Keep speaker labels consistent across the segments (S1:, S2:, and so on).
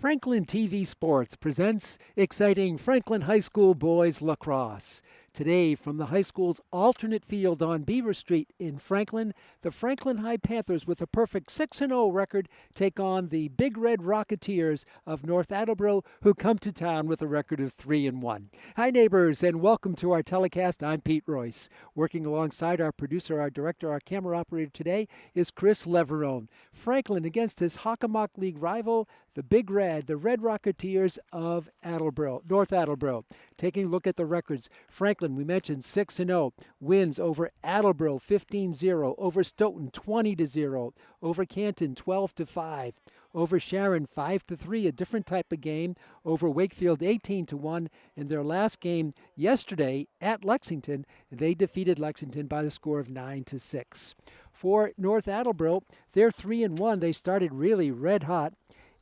S1: Franklin TV Sports presents exciting Franklin High School boys lacrosse. Today, from the high school's alternate field on Beaver Street in Franklin, the Franklin High Panthers, with a perfect 6-0 record, take on the Big Red Rocketeers of North Attleboro, who come to town with a record of 3-1. Hi, neighbors, and welcome to our telecast. I'm Pete Royce. Working alongside our producer, our director, our camera operator today is Chris Leverone. Franklin against his Hockomock League rival, the Big Red, the Red Rocketeers of Attleboro, North Attleboro. Taking a look at the records, Franklin, we mentioned 6-0, wins over Attleboro 15-0, over Stoughton 20-0, over Canton 12-5, over Sharon 5-3, a different type of game, over Wakefield 18-1. In their last game yesterday at Lexington, they defeated Lexington by the score of 9-6. For North Attleboro, they're 3-1. They started really red hot,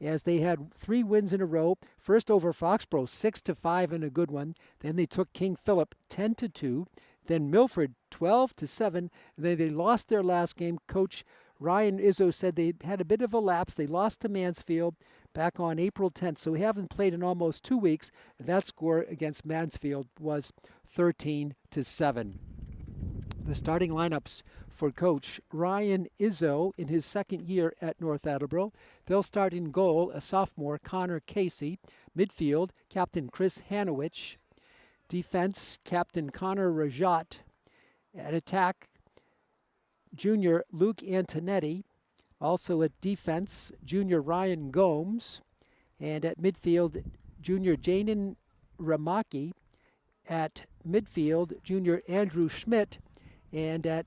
S1: as they had 3 wins in a row. First over Foxborough, 6-5 in a good one. Then they took King Philip 10-2. Then Milford 12-7. And then they lost their last game. Coach Ryan Izzo said they had a bit of a lapse. They lost to Mansfield back on April 10th. So we haven't played in almost 2 weeks. And that score against Mansfield was 13-7. The starting lineups for Coach Ryan Izzo in his second year at North Attleboro. They'll start in goal, a sophomore, Connor Casey. Midfield, Captain Chris Hanowich. Defense, Captain Connor Rajat. At attack, junior Luke Antonetti. Also at defense, junior Ryan Gomes. And at midfield, junior Jaden Ramaki. At midfield, junior Andrew Schmidt. And at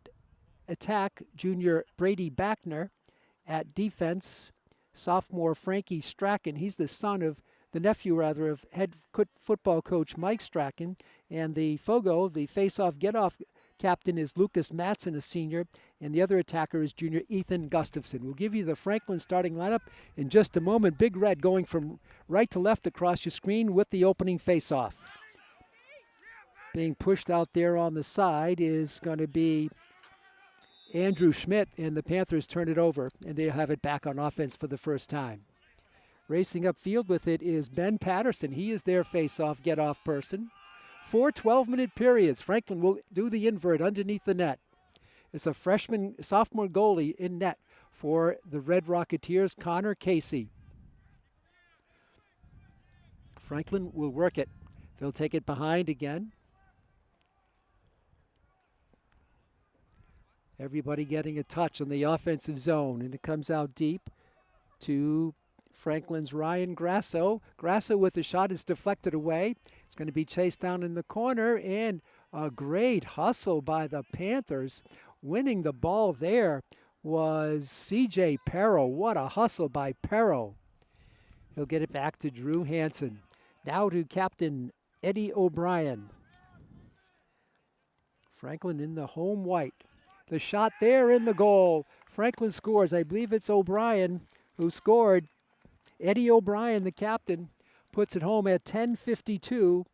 S1: attack, junior Brady Backner. At defense, sophomore Frankie Strachan. He's the nephew of head football coach Mike Strachan. And the Fogo, the face-off get-off captain, is Lucas Matson, a senior. And the other attacker is junior Ethan Gustafson. We'll give you the Franklin starting lineup in just a moment. Big Red going from right to left across your screen with the opening face-off. Being pushed out there on the side is going to be Andrew Schmidt, and the Panthers turn it over, and they'll have it back on offense for the first time. Racing upfield with it is Ben Patterson. He is their face-off, get-off person. 4 12-minute periods. Franklin will do the invert underneath the net. It's a sophomore goalie in net for the Red Rocketeers, Connor Casey. Franklin will work it. They'll take it behind again. Everybody getting a touch on the offensive zone, and it comes out deep to Franklin's Ryan Grasso. Grasso with the shot is deflected away. It's going to be chased down in the corner, and a great hustle by the Panthers. Winning the ball there was C.J. Perro. What a hustle by Perro. He'll get it back to Drew Hansen. Now to Captain Eddie O'Brien. Franklin in the home white. The shot there in the goal. Franklin scores. I believe it's O'Brien who scored. Eddie O'Brien, the captain, puts it home at 10:52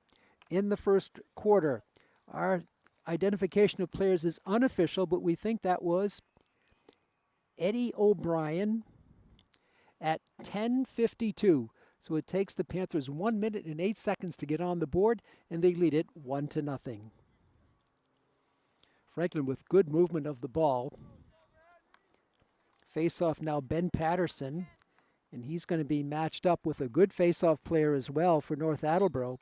S1: in the first quarter. Our identification of players is unofficial, but we think that was Eddie O'Brien at 10:52. So it takes the Panthers 1 minute and 8 seconds to get on the board, and they lead it 1-0. Franklin with good movement of the ball. Face-off now Ben Patterson, and he's going to be matched up with a good face-off player as well for North Attleboro.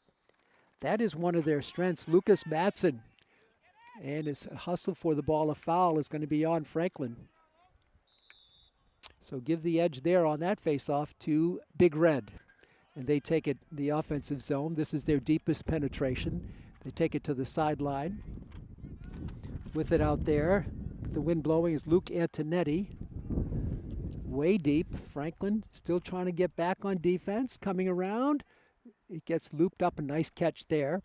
S1: That is one of their strengths, Lucas Matson. And his hustle for the ball, a foul, is going to be on Franklin. So give the edge there on that face-off to Big Red. And they take it the offensive zone. This is their deepest penetration. They take it to the sideline. With it out there, with the wind blowing, is Luke Antonetti. Way deep. Franklin still trying to get back on defense. Coming around. It gets looped up. A nice catch there.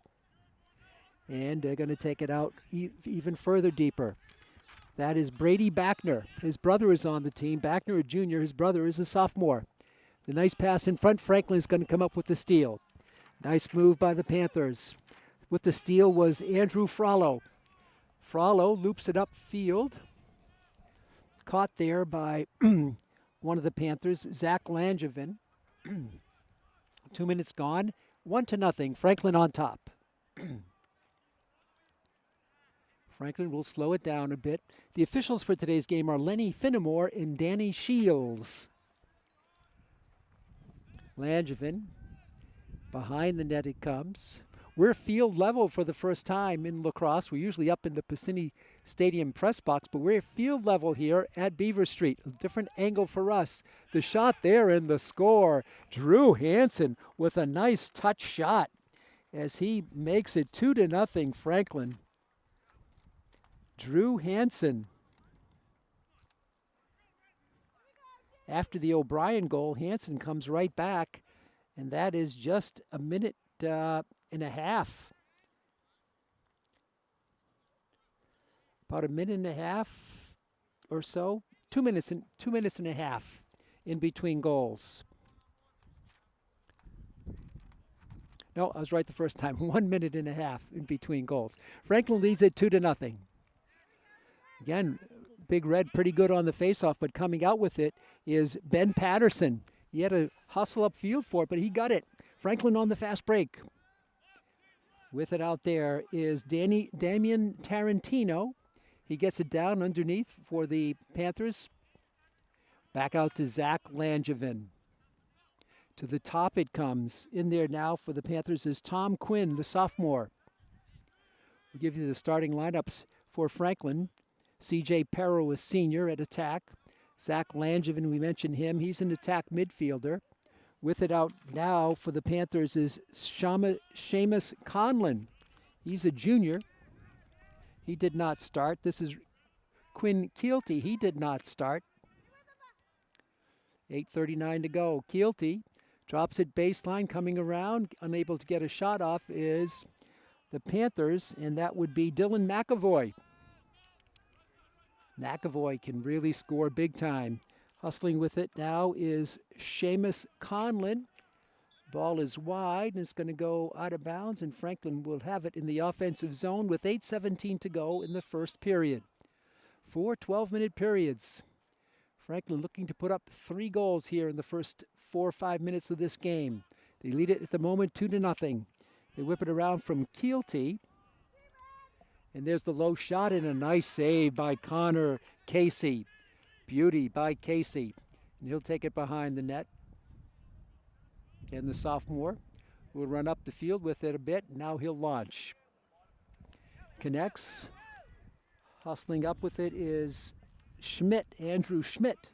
S1: And they're going to take it out even further deeper. That is Brady Backner. His brother is on the team. Backner, a junior. His brother is a sophomore. The nice pass in front. Franklin is going to come up with the steal. Nice move by the Panthers. With the steal was Andrew Frollo. Frollo loops it upfield. Caught there by one of the Panthers, Zach Langevin. 2 minutes gone. 1-0. Franklin on top. Franklin will slow it down a bit. The officials for today's game are Lenny Finnemore and Danny Shields. Langevin, behind the net it comes. We're field level for the first time in lacrosse. We're usually up in the Piscini Stadium press box, but we're field level here at Beaver Street. A different angle for us. The shot there and the score. Drew Hansen with a nice touch shot as he makes it 2-0 Franklin. Drew Hansen. After the O'Brien goal, Hansen comes right back, and that is just a minute and a half. About a minute and a half or so. 2 minutes and a half in between goals. No, I was right the first time. 1 minute and a half in between goals. Franklin leads it 2-0. Again, Big Red pretty good on the faceoff, but coming out with it is Ben Patterson. He had to hustle upfield for it, but he got it. Franklin on the fast break. With it out there is Damian Tarantino. He gets it down underneath for the Panthers. Back out to Zach Langevin. To the top it comes. In there now for the Panthers is Tom Quinn, the sophomore. We'll give you the starting lineups for Franklin. C.J. Perro is senior at attack. Zach Langevin, we mentioned him. He's an attack midfielder. With it out now for the Panthers is Seamus Conlon. He's a junior. He did not start. This is Quinn Keelty. He did not start. 8:39 to go. Keelty drops it baseline, coming around. Unable to get a shot off is the Panthers, and that would be Dylan McAvoy. McAvoy can really score big time. Hustling with it now is Seamus Conlon. Ball is wide, and it's going to go out of bounds, and Franklin will have it in the offensive zone with 8:17 to go in the first period. 4 12-minute periods. Franklin looking to put up 3 goals here in the first 4 or 5 minutes of this game. They lead it at the moment 2-0. They whip it around from Keelty. And there's the low shot and a nice save by Connor Casey. Beauty by Casey. And he'll take it behind the net. And the sophomore will run up the field with it a bit. Now he'll launch. Connects. Hustling up with it is Schmidt, Andrew Schmidt.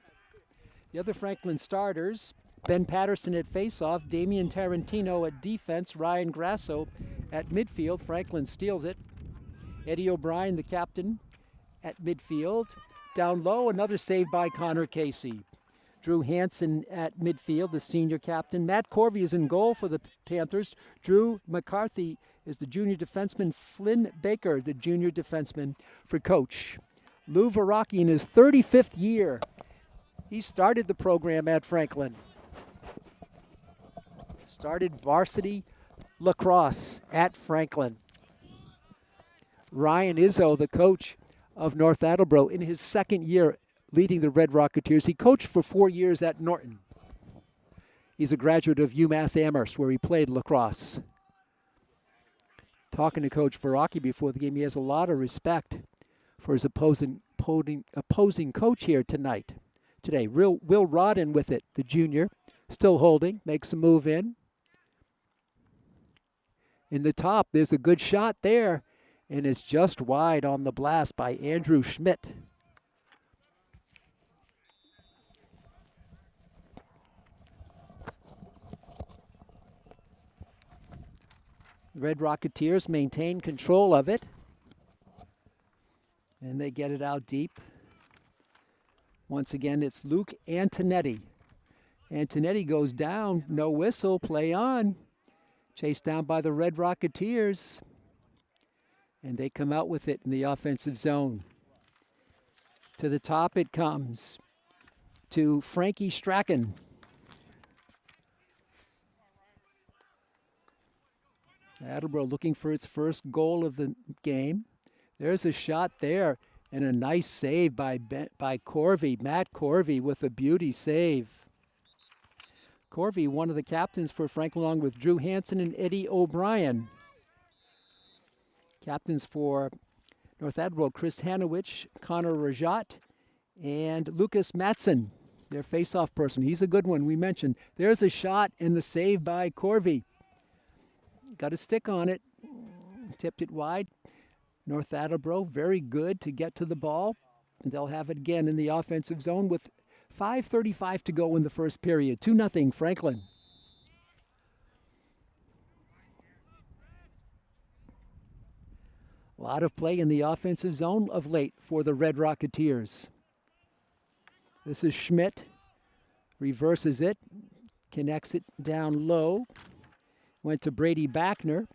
S1: The other Franklin starters, Ben Patterson at faceoff, Damian Tarantino at defense, Ryan Grasso at midfield. Franklin steals it. Eddie O'Brien, the captain, at midfield. Down low, another save by Connor Casey. Drew Hansen at midfield, the senior captain. Matt Corvey is in goal for the Panthers. Drew McCarthy is the junior defenseman. Flynn Baker, the junior defenseman for coach. Lou Verrocchi in his 35th year. He started the program at Franklin. Started varsity lacrosse at Franklin. Ryan Izzo, the coach of North Attleboro, in his second year leading the Red Rocketeers. He coached for 4 years at Norton. He's a graduate of UMass Amherst, where he played lacrosse. Talking to Coach Verrocchi before the game, he has a lot of respect for his opposing coach here today. Will Rodden with it, the junior, still holding, makes a move in. In the top, there's a good shot there. And it's just wide on the blast by Andrew Schmidt. The Red Rocketeers maintain control of it. And they get it out deep. Once again, it's Luke Antonetti. Antonetti goes down, no whistle, play on. Chased down by the Red Rocketeers. And they come out with it in the offensive zone. To the top it comes to Frankie Strachan. Attleboro looking for its first goal of the game. There's a shot there and a nice save by Corvey. Matt Corvey with a beauty save. Corvey, one of the captains for Franklin, along with Drew Hansen and Eddie O'Brien. Captains for North Attleboro, Chris Hanowich, Connor Rajat, and Lucas Matson, their face-off person. He's a good one, we mentioned. There's a shot and the save by Corvey. Got a stick on it, tipped it wide. North Attleboro, very good to get to the ball. And they'll have it again in the offensive zone with 5:35 to go in the first period. 2-0 Franklin. A lot of play in the offensive zone of late for the Red Rocketeers. This is Schmidt. Reverses it. Connects it down low. Went to Brady Backner.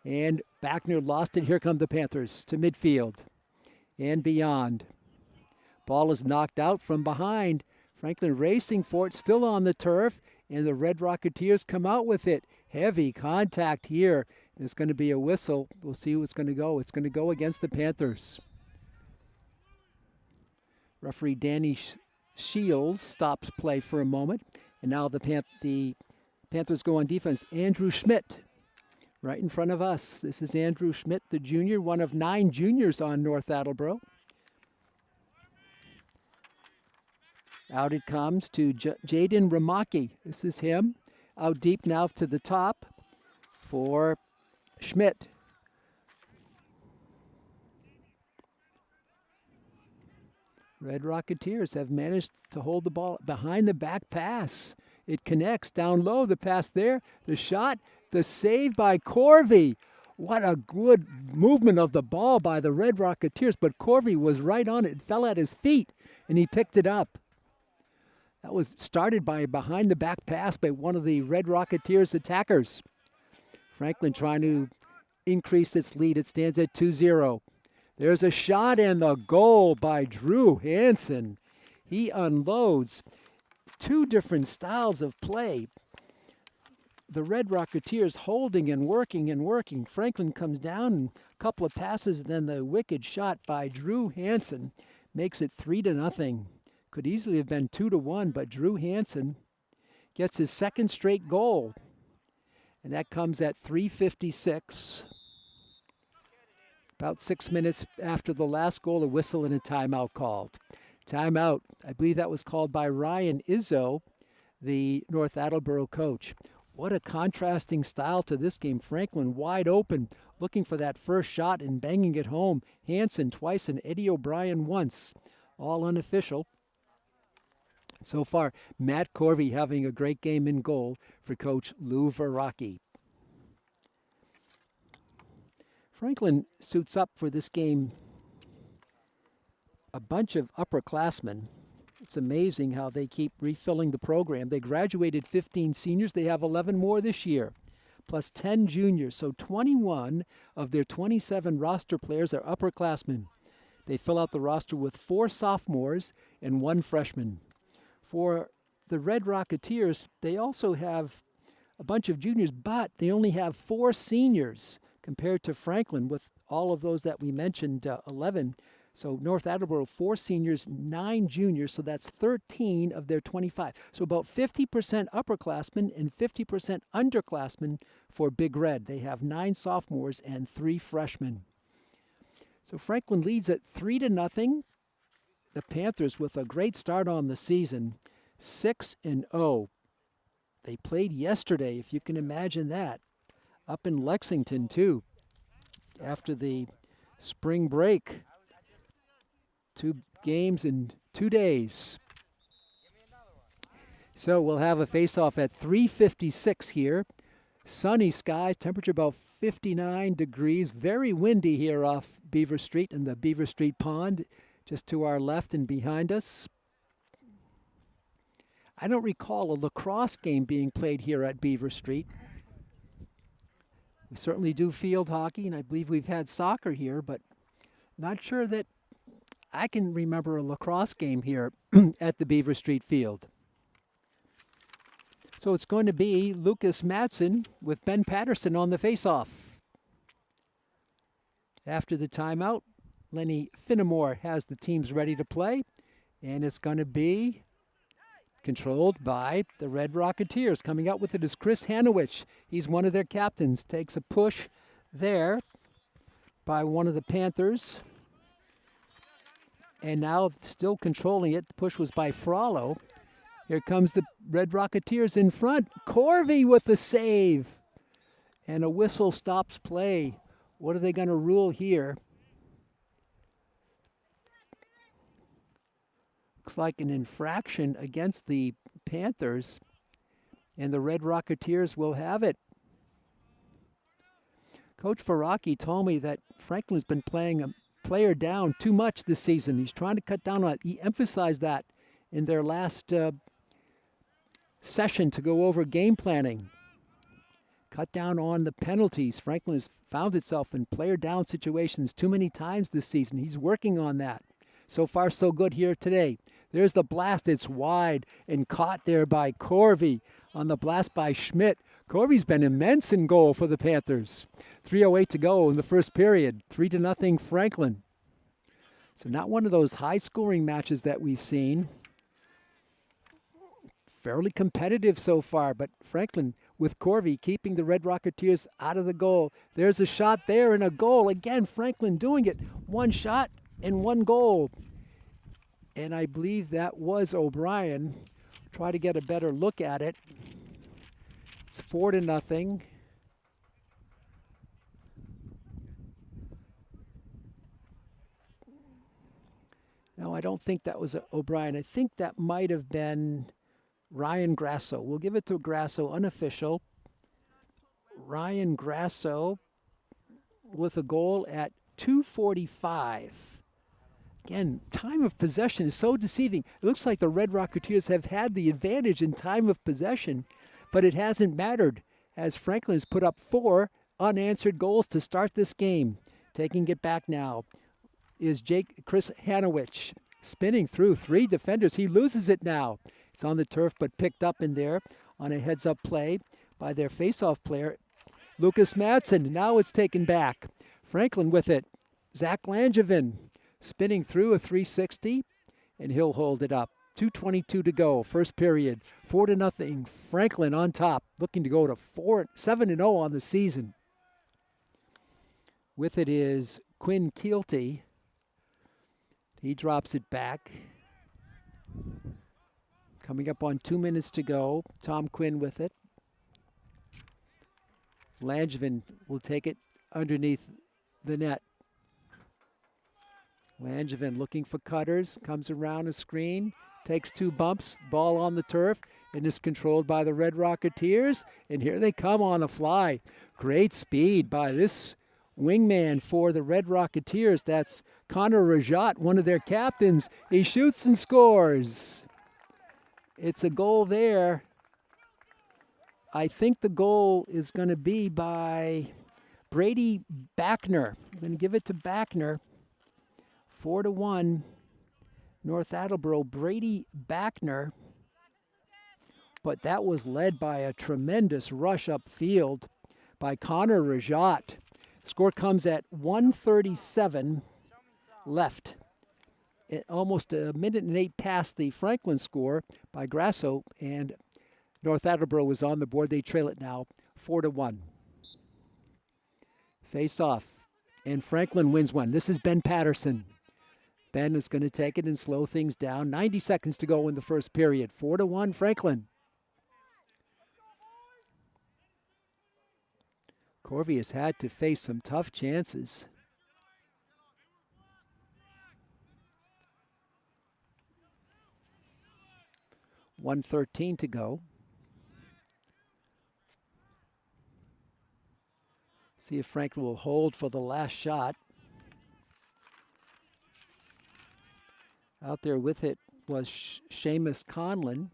S1: And Backner lost it. Here come the Panthers to midfield and beyond. Ball is knocked out from behind. Franklin racing for it, still on the turf, and the Red Rocketeers come out with it. Heavy contact here. There's going to be a whistle. We'll see who it's going to go. It's going to go against the Panthers. Referee Danny Shields stops play for a moment, and now the Panthers go on defense. Andrew Schmidt, right in front of us. This is Andrew Schmidt, the junior, one of 9 juniors on North Attleboro. Out it comes to Jaden Ramaki. This is him. Out deep now to the top for Schmidt. Red Rocketeers have managed to hold the ball behind the back pass. It connects down low, the pass there, the shot, the save by Corvey. What a good movement of the ball by the Red Rocketeers, but Corvey was right on it. It fell at his feet, and he picked it up. That was started by a behind-the-back pass by one of the Red Rocketeers attackers. Franklin trying to increase its lead. It stands at 2-0. There's a shot and the goal by Drew Hansen. He unloads. 2 different styles of play. The Red Rocketeers holding and working and working. Franklin comes down, and a couple of passes, and then the wicked shot by Drew Hansen makes it 3-0. Could easily have been 2-1, but Drew Hansen gets his second straight goal. And that comes at 3:56. About 6 minutes after the last goal, a whistle and a timeout called. Timeout, I believe that was called by Ryan Izzo, the North Attleboro coach. What a contrasting style to this game. Franklin wide open, looking for that first shot and banging it home. Hansen twice and Eddie O'Brien once. All unofficial. So far, Matt Corvey having a great game in goal for Coach Lou Verrocchi. Franklin suits up for this game a bunch of upperclassmen. It's amazing how they keep refilling the program. They graduated 15 seniors. They have 11 more this year, plus 10 juniors. So 21 of their 27 roster players are upperclassmen. They fill out the roster with 4 sophomores and 1 freshman. For the Red Rocketeers, they also have a bunch of juniors, but they only have 4 seniors compared to Franklin with all of those that we mentioned, 11. So North Attleboro, 4 seniors, 9 juniors, so that's 13 of their 25. So about 50% upperclassmen and 50% underclassmen for Big Red. They have 9 sophomores and 3 freshmen. So Franklin leads at 3-0. The Panthers with a great start on the season, 6-0. They played yesterday, if you can imagine that, up in Lexington too, after the spring break. 2 games in 2 days. So we'll have a face-off at 3:56 here. Sunny skies, temperature about 59 degrees. Very windy here off Beaver Street and the Beaver Street Pond, just to our left and behind us. I don't recall a lacrosse game being played here at Beaver Street. We certainly do field hockey, and I believe we've had soccer here, but not sure that I can remember a lacrosse game here at the Beaver Street field. So it's going to be Lucas Matson with Ben Patterson on the face-off. After the timeout, Lenny Finnemore has the teams ready to play, and it's going to be Controlled by the Red Rocketeers. Coming out with it is Chris Hanowich. He's one of their captains. Takes a push there by one of the Panthers. And now still controlling it. The push was by Frollo. Here comes the Red Rocketeers in front. Corvey with the save. And a whistle stops play. What are they going to rule here? Looks like an infraction against the Panthers. And the Red Rocketeers will have it. Coach Faraki told me that Franklin's been playing a player down too much this season. He's trying to cut down on it. He emphasized that in their last session to go over game planning. Cut down on the penalties. Franklin has found itself in player down situations too many times this season. He's working on that. So far, so good here today. There's the blast. It's wide and caught there by Corvey on the blast by Schmidt. Corvey's been immense in goal for the Panthers. 3:08 to go in the first period. 3-0 Franklin. So not one of those high-scoring matches that we've seen. Fairly competitive so far, but Franklin with Corvey keeping the Red Rocketeers out of the goal. There's a shot there and a goal. Again, Franklin doing it. One shot and one goal. And I believe that was O'Brien. Try to get a better look at it. It's 4-0. No, I don't think that was O'Brien. I think that might have been Ryan Grasso. We'll give it to Grasso, unofficial. Ryan Grasso with a goal at 2:45. Again, time of possession is so deceiving. It looks like the Red Rocketeers have had the advantage in time of possession, but it hasn't mattered as Franklin has put up 4 unanswered goals to start this game. Taking it back now is Chris Hanowich, spinning through 3 defenders. He loses it now. It's on the turf, but picked up in there on a heads-up play by their face-off player, Lucas Madsen. Now it's taken back. Franklin with it. Zach Langevin spinning through a 360, and he'll hold it up. 2:22 to go, first period. 4-0. Franklin on top, looking to go to 7-0 on the season. With it is Quinn Keelty. He drops it back. Coming up on 2 minutes to go. Tom Quinn with it. Langevin will take it underneath the net. Langevin looking for cutters, comes around a screen, takes 2 bumps, ball on the turf, and is controlled by the Red Rocketeers. And here they come on a fly. Great speed by this wingman for the Red Rocketeers. That's Connor Rajat, one of their captains. He shoots and scores. It's a goal there. I think the goal is going to be by Brady Backner. I'm going to give it to Backner. 4-1, North Attleboro, Brady Backner. But that was led by a tremendous rush upfield by Connor Rajat. Score comes at 1:37 left. Almost a minute and 8 past the Franklin score by Grasso, and North Attleboro was on the board. They trail it now 4-1. Face off, and Franklin wins one. This is Ben Patterson. Ben is going to take it and slow things down. 90 seconds to go in the first period. 4-1 Franklin. Corvey has had to face some tough chances. $1:13 to go. See if Franklin will hold for the last shot. Out there with it was Seamus Conlon.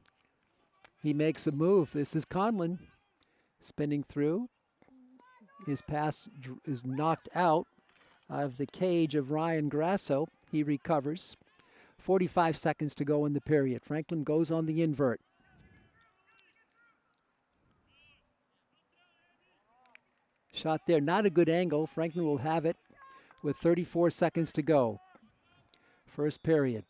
S1: He makes a move. This is Conlon spinning through. His pass is knocked out of the cage of Ryan Grasso. He recovers. 45 seconds to go in the period. Franklin goes on the invert. Shot there, not a good angle. Franklin will have it with 34 seconds to go. First period.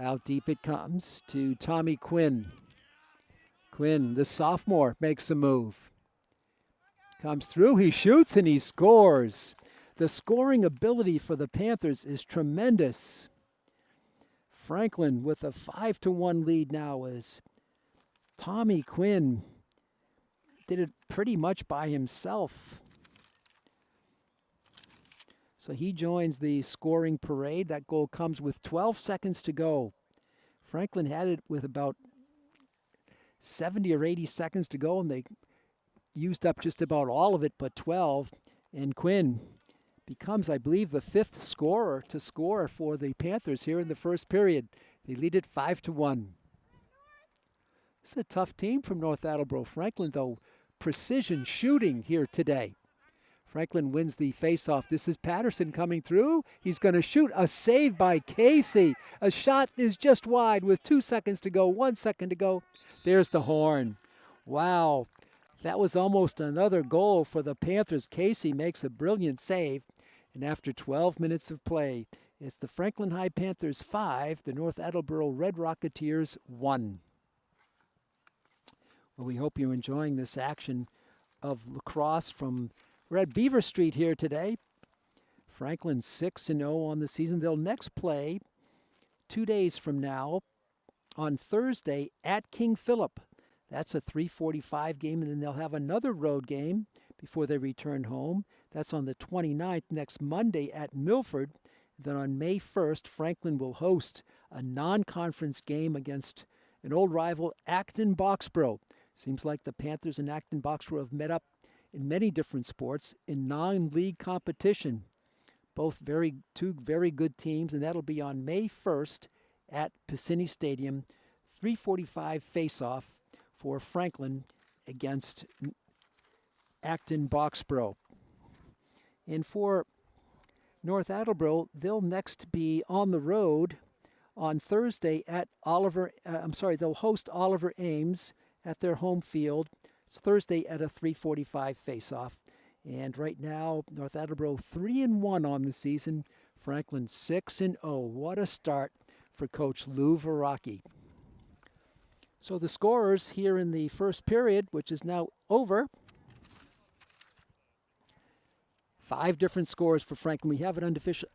S1: Out deep it comes to Tommy Quinn. Quinn, the sophomore, makes a move. Comes through, he shoots, and he scores. The scoring ability for the Panthers is tremendous. Franklin with a 5-1 lead now as Tommy Quinn did it pretty much by himself. So he joins the scoring parade. That goal comes with 12 seconds to go. Franklin had it with about 70 or 80 seconds to go, and they used up just about all of it but 12. And Quinn becomes, I believe, the fifth scorer to score for the Panthers here in the first period. They lead it 5-1. It's a tough team from North Attleboro. Franklin, though, precision shooting here today. Franklin wins the faceoff. This is Patterson coming through. He's going to shoot. A save by Casey. A shot is just wide with 2 seconds to go, 1 second to go. There's the horn. Wow. That was almost another goal for the Panthers. Casey makes a brilliant save. And after 12 minutes of play, it's the Franklin High Panthers 5, the North Attleboro Red Rocketeers 1. Well, we hope you're enjoying this action of lacrosse from Red Beaver Street here today. Franklin 6-0 on the season. They'll next play 2 days from now on Thursday at King Philip. That's a 3:45 game, and then they'll have another road game before they return home. That's on the 29th, next Monday at Milford. Then on May 1st, Franklin will host a non-conference game against an old rival, Acton Boxborough. Seems like the Panthers and Acton Boxborough have met up in many different sports in non-league competition. Both two very good teams, and that'll be on May 1st at Piscini Stadium. 3:45 face-off for Franklin against Acton Boxborough. And for North Attleboro, they'll next be on the road on Thursday at they'll host Oliver Ames at their home field. It's Thursday at a 3:45 face-off. And right now, North Attleboro 3-1 on the season. Franklin 6-0. What a start for Coach Lou Veracchi. So the scorers here in the first period, which is now over. 5 different scores for Franklin. We have it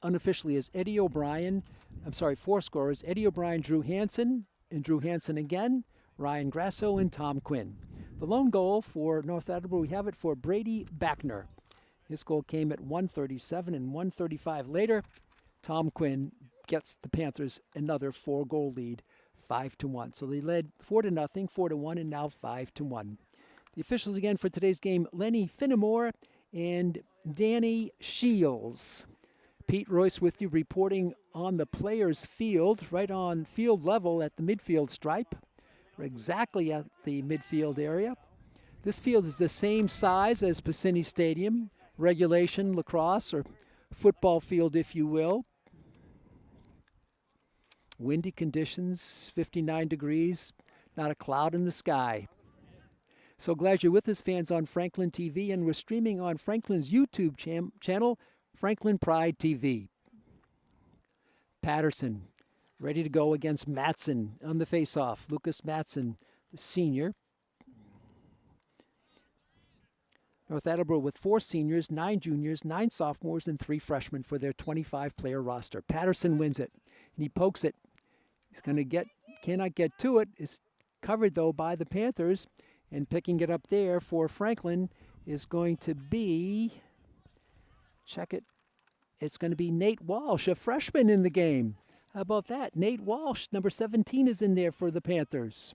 S1: unofficially as Eddie O'Brien. 4 scorers. Eddie O'Brien, Drew Hansen, and Drew Hansen again, Ryan Grasso, and Tom Quinn. The lone goal for North Attleboro, we have it for Brady Backner. His goal came at 1:37 and 1:35 later. Tom Quinn gets the Panthers another 4-goal lead, 5-1. So they led 4-0, 4-1, and now 5-1. The officials again for today's game, Lenny Finnemore and Danny Shields. Pete Royce with you, reporting on the players' field, right on field level at the midfield stripe. We're exactly at the midfield area. This field is the same size as Piscini Stadium, regulation lacrosse or football field, if you will. Windy conditions, 59 degrees, not a cloud in the sky. So glad you're with us, fans on Franklin TV, and we're streaming on Franklin's YouTube channel, Franklin Pride TV. Patterson, ready to go against Matson on the face-off. Lucas Matson, the senior. North Attleboro with 4 seniors, 9 juniors, 9 sophomores, and 3 freshmen for their 25-player roster. Patterson wins it, and he pokes it. He's cannot get to it. It's covered, though, by the Panthers. And picking it up there for Franklin is going to be, it's going to be Nate Walsh, a freshman in the game. How about that? Nate Walsh, number 17, is in there for the Panthers.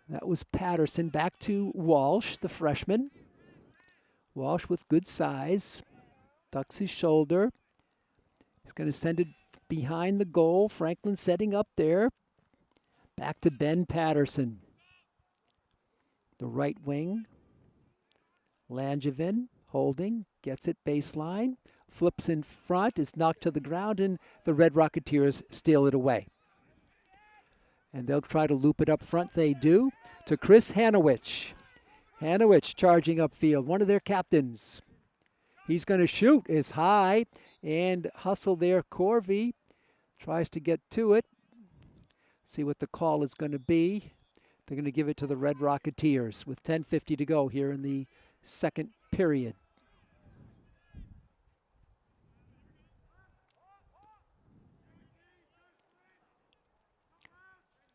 S1: That was Patterson. Back to Walsh, the freshman. Walsh with good size. Ducks his shoulder. He's going to send it behind the goal. Franklin setting up there. Back to Ben Patterson. The right wing. Langevin holding. Gets it baseline. Flips in front. Is knocked to the ground, and the Red Rocketeers steal it away. And they'll try to loop it up front. They do. To Chris Hanowich. Hanowich charging upfield. One of their captains. He's going to shoot. It's high and hustle there. Corvey tries to get to it. See what the call is going to be. They're going to give it to the Red Rocketeers with 10:50 to go here in the second period.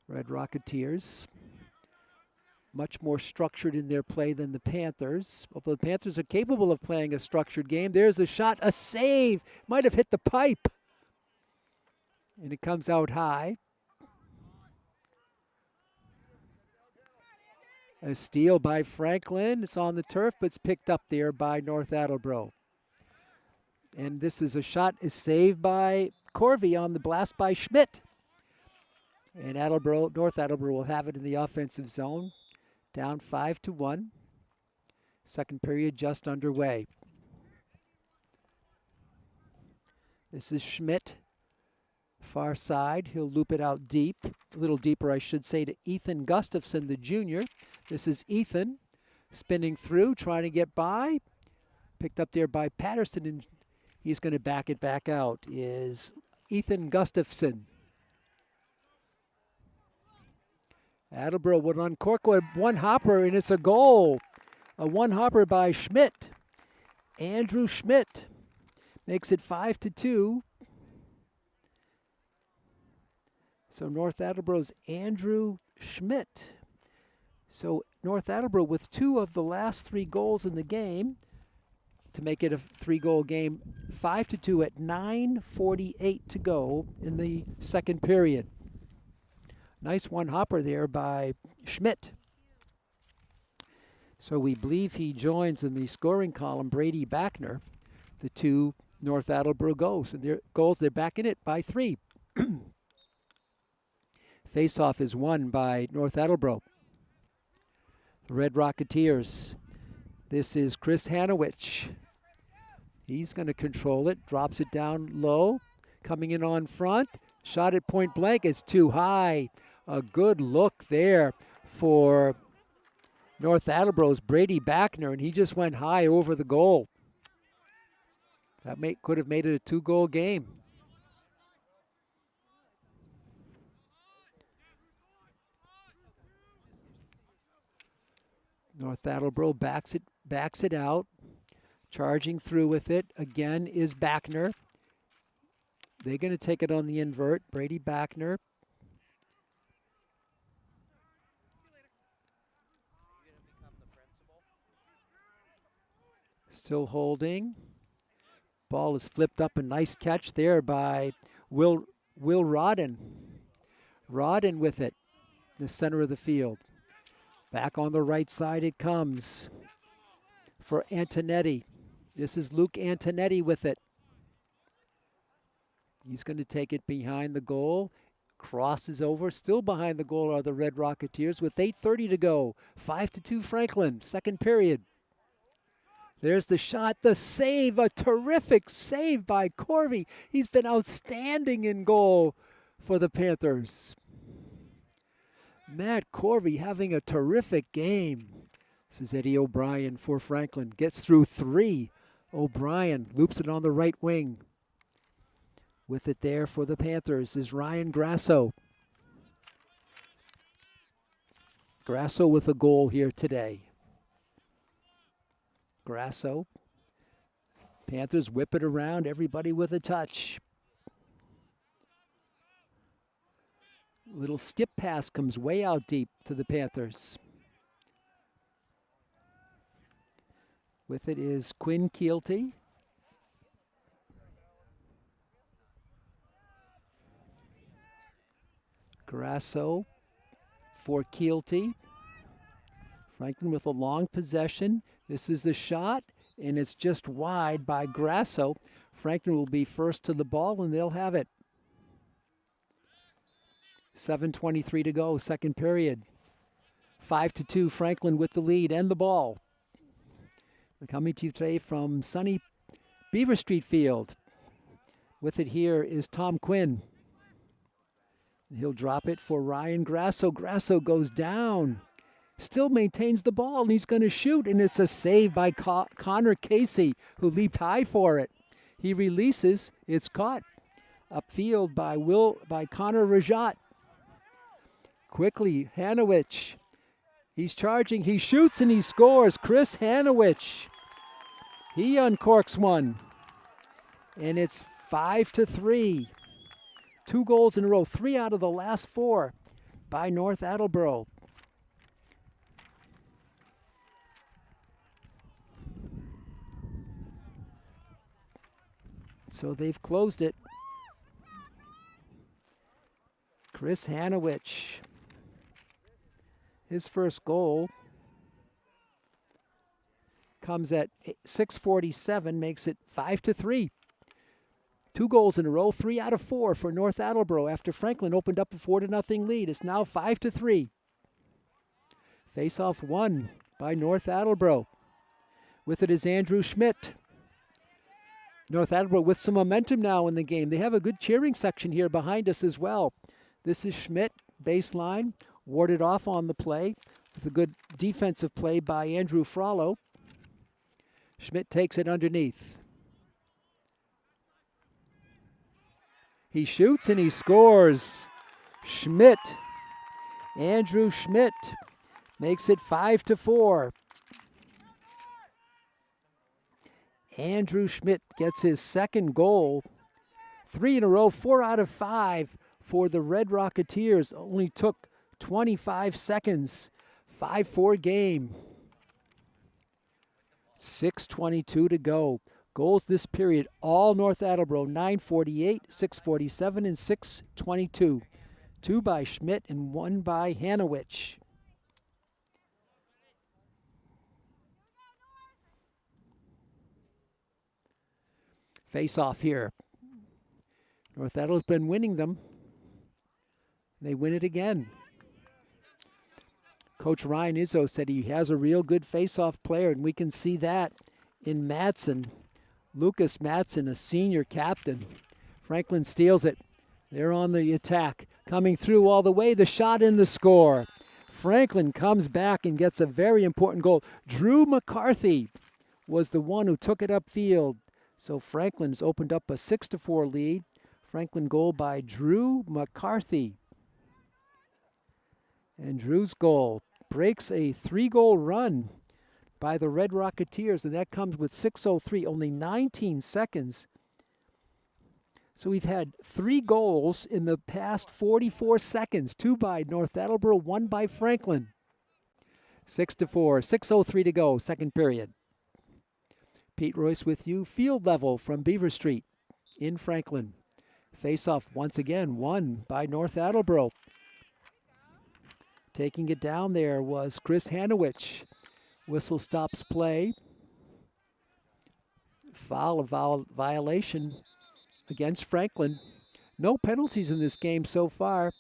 S1: Red Rocketeers, much more structured in their play than the Panthers. Although the Panthers are capable of playing a structured game. There's a shot, a save. Might have hit the pipe. And it comes out high. A steal by Franklin. It's on the turf, but it's picked up there by North Attleboro. And this is a shot is saved by Corvey on the blast by Schmidt. And North Attleboro will have it in the offensive zone. Down 5-1. Second period just underway. This is Schmidt. Far side. He'll loop it out deep. A little deeper, I should say, to Ethan Gustafson, the junior. This is Ethan spinning through, trying to get by. Picked up there by Patterson, and he's going to back it back out. Is Ethan Gustafson. Attleboro would uncork with one hopper, and it's a goal. A one hopper by Schmidt. Andrew Schmidt makes it 5-2. So North Attleboro's Andrew Schmidt. So North Attleboro with 2 of the last 3 goals in the game to make it a 3-goal game. 5-2 at 9:48 to go in the second period. Nice one hopper there by Schmidt. So we believe he joins in the scoring column Brady Backner, the 2 North Attleboro goals. And they're back in it by 3. Face-off is won by North Attleboro. The Red Rocketeers. This is Chris Hanowich. He's going to control it, drops it down low, coming in on front. Shot at point blank, it's too high. A good look there for North Attleboro's Brady Backner, and he just went high over the goal. That could have made it a 2-goal game. North Attleboro backs it out. Charging through with it again is Backner. They're going to take it on the invert. Brady Backner. Still holding. Ball is flipped up. A nice catch there by Will Rodden. Rodden with it. The center of the field. Back on the right side it comes for Antonetti. This is Luke Antonetti with it. He's going to take it behind the goal. Crosses over. Still behind the goal are the Red Rocketeers with 8:30 to go. 5-2 Franklin, second period. There's the shot, the save, a terrific save by Corvey. He's been outstanding in goal for the Panthers. Matt Corvey having a terrific game. This is Eddie O'Brien for Franklin. Gets through 3. O'Brien loops it on the right wing. With it there for the Panthers is Ryan Grasso. Grasso with a goal here today. Grasso. Panthers whip it around, everybody with a touch. Little skip pass comes way out deep to the Panthers. With it is Quinn Keelty. Grasso for Keelty. Franklin with a long possession. This is the shot, and it's just wide by Grasso. Franklin will be first to the ball, and they'll have it. 7:23 to go, second period. 5-2, Franklin with the lead and the ball. We're coming to you today from sunny Beaver Street Field. With it here is Tom Quinn. And he'll drop it for Ryan Grasso. Grasso goes down. Still maintains the ball, and he's going to shoot, and it's a save by Connor Casey, who leaped high for it. He releases. It's caught upfield by Connor Rajat. Quickly, Hanowich. He's charging. He shoots, and he scores. Chris Hanowich. He uncorks one. And it's 5-3. 2 goals in a row, 3 out of the last 4 by North Attleboro. So they've closed it. Chris Hanowich, his first goal comes at 6:47, makes it 5-3. 2 goals in a row, 3 out of 4 for North Attleboro after Franklin opened up a 4-0 lead. It's now 5-3. Face-off won by North Attleboro. With it is Andrew Schmidt. North Attleboro with some momentum now in the game. They have a good cheering section here behind us as well. This is Schmidt, baseline, warded off on the play with a good defensive play by Andrew Frollo. Schmidt takes it underneath. He shoots and he scores. Schmidt, Andrew Schmidt, makes it 5-4. Andrew Schmidt gets his second goal. 3 in a row, 4 out of 5 for the Red Rocketeers. Only took 25 seconds. 5-4 game. 6:22 to go. Goals this period, all North Attleboro, 9:48, 6:47, and 6:22. 2 by Schmidt and 1 by Hanowich. Face off here. North Attle's been winning them. They win it again. Coach Ryan Izzo said he has a real good face-off player, and we can see that in Madsen. Lucas Madsen, a senior captain. Franklin steals it. They're on the attack. Coming through all the way, the shot and the score. Franklin comes back and gets a very important goal. Drew McCarthy was the one who took it upfield. So Franklin's opened up a 6-4 lead. Franklin goal by Drew McCarthy. And Drew's goal breaks a 3-goal run by the Red Rocketeers, and that comes with 6:03, only 19 seconds. So we've had 3 goals in the past 44 seconds, 2 by North Attleboro, 1 by Franklin. 6-4, 6:03 to go, second period. Pete Royce with you, field level from Beaver Street in Franklin. Face-off once again, won by North Attleboro. Taking it down there was Chris Hanowich. Whistle stops play. Violation against Franklin. No penalties in this game so far.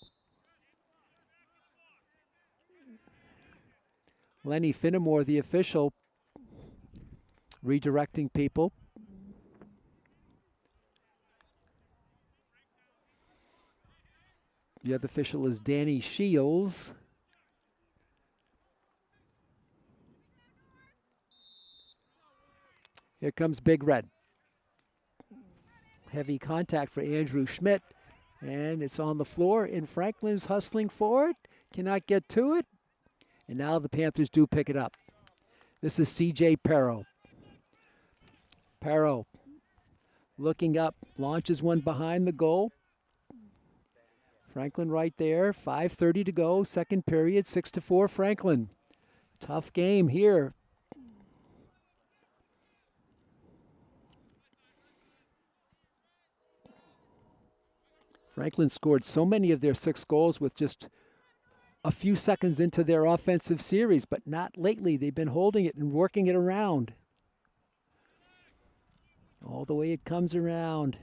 S1: Lenny Finnemore, the official, redirecting people. The other official is Danny Shields. Here comes Big Red. Heavy contact for Andrew Schmidt. And it's on the floor, and Franklin's hustling for it. Cannot get to it. And now the Panthers do pick it up. This is C.J. Perro. Perro looking up, launches one behind the goal. Franklin right there, 5:30 to go, second period, 6-4 Franklin. Tough game here. Franklin scored so many of their 6 goals with just a few seconds into their offensive series, but not lately. They've been holding it and working it around. All the way it comes around.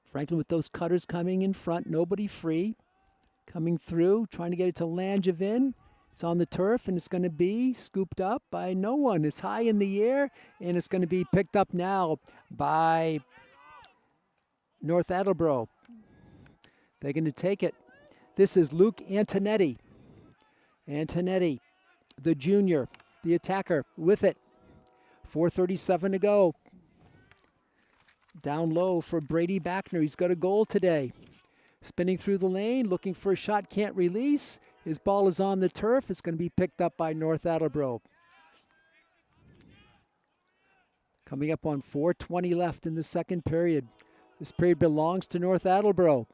S1: Franklin with those cutters coming in front, nobody free. Coming through, trying to get it to Langevin. It's on the turf, and it's going to be scooped up by no one. It's high in the air, and it's going to be picked up now by North Attleboro. They're going to take it. This is Luke Antonetti. Antonetti, the junior, the attacker, with it. 4:37 to go. Down low for Brady Backner. He's got a goal today. Spinning through the lane, looking for a shot, can't release. His ball is on the turf. It's going to be picked up by North Attleboro. Coming up on 4:20 left in the second period. This period belongs to North Attleboro.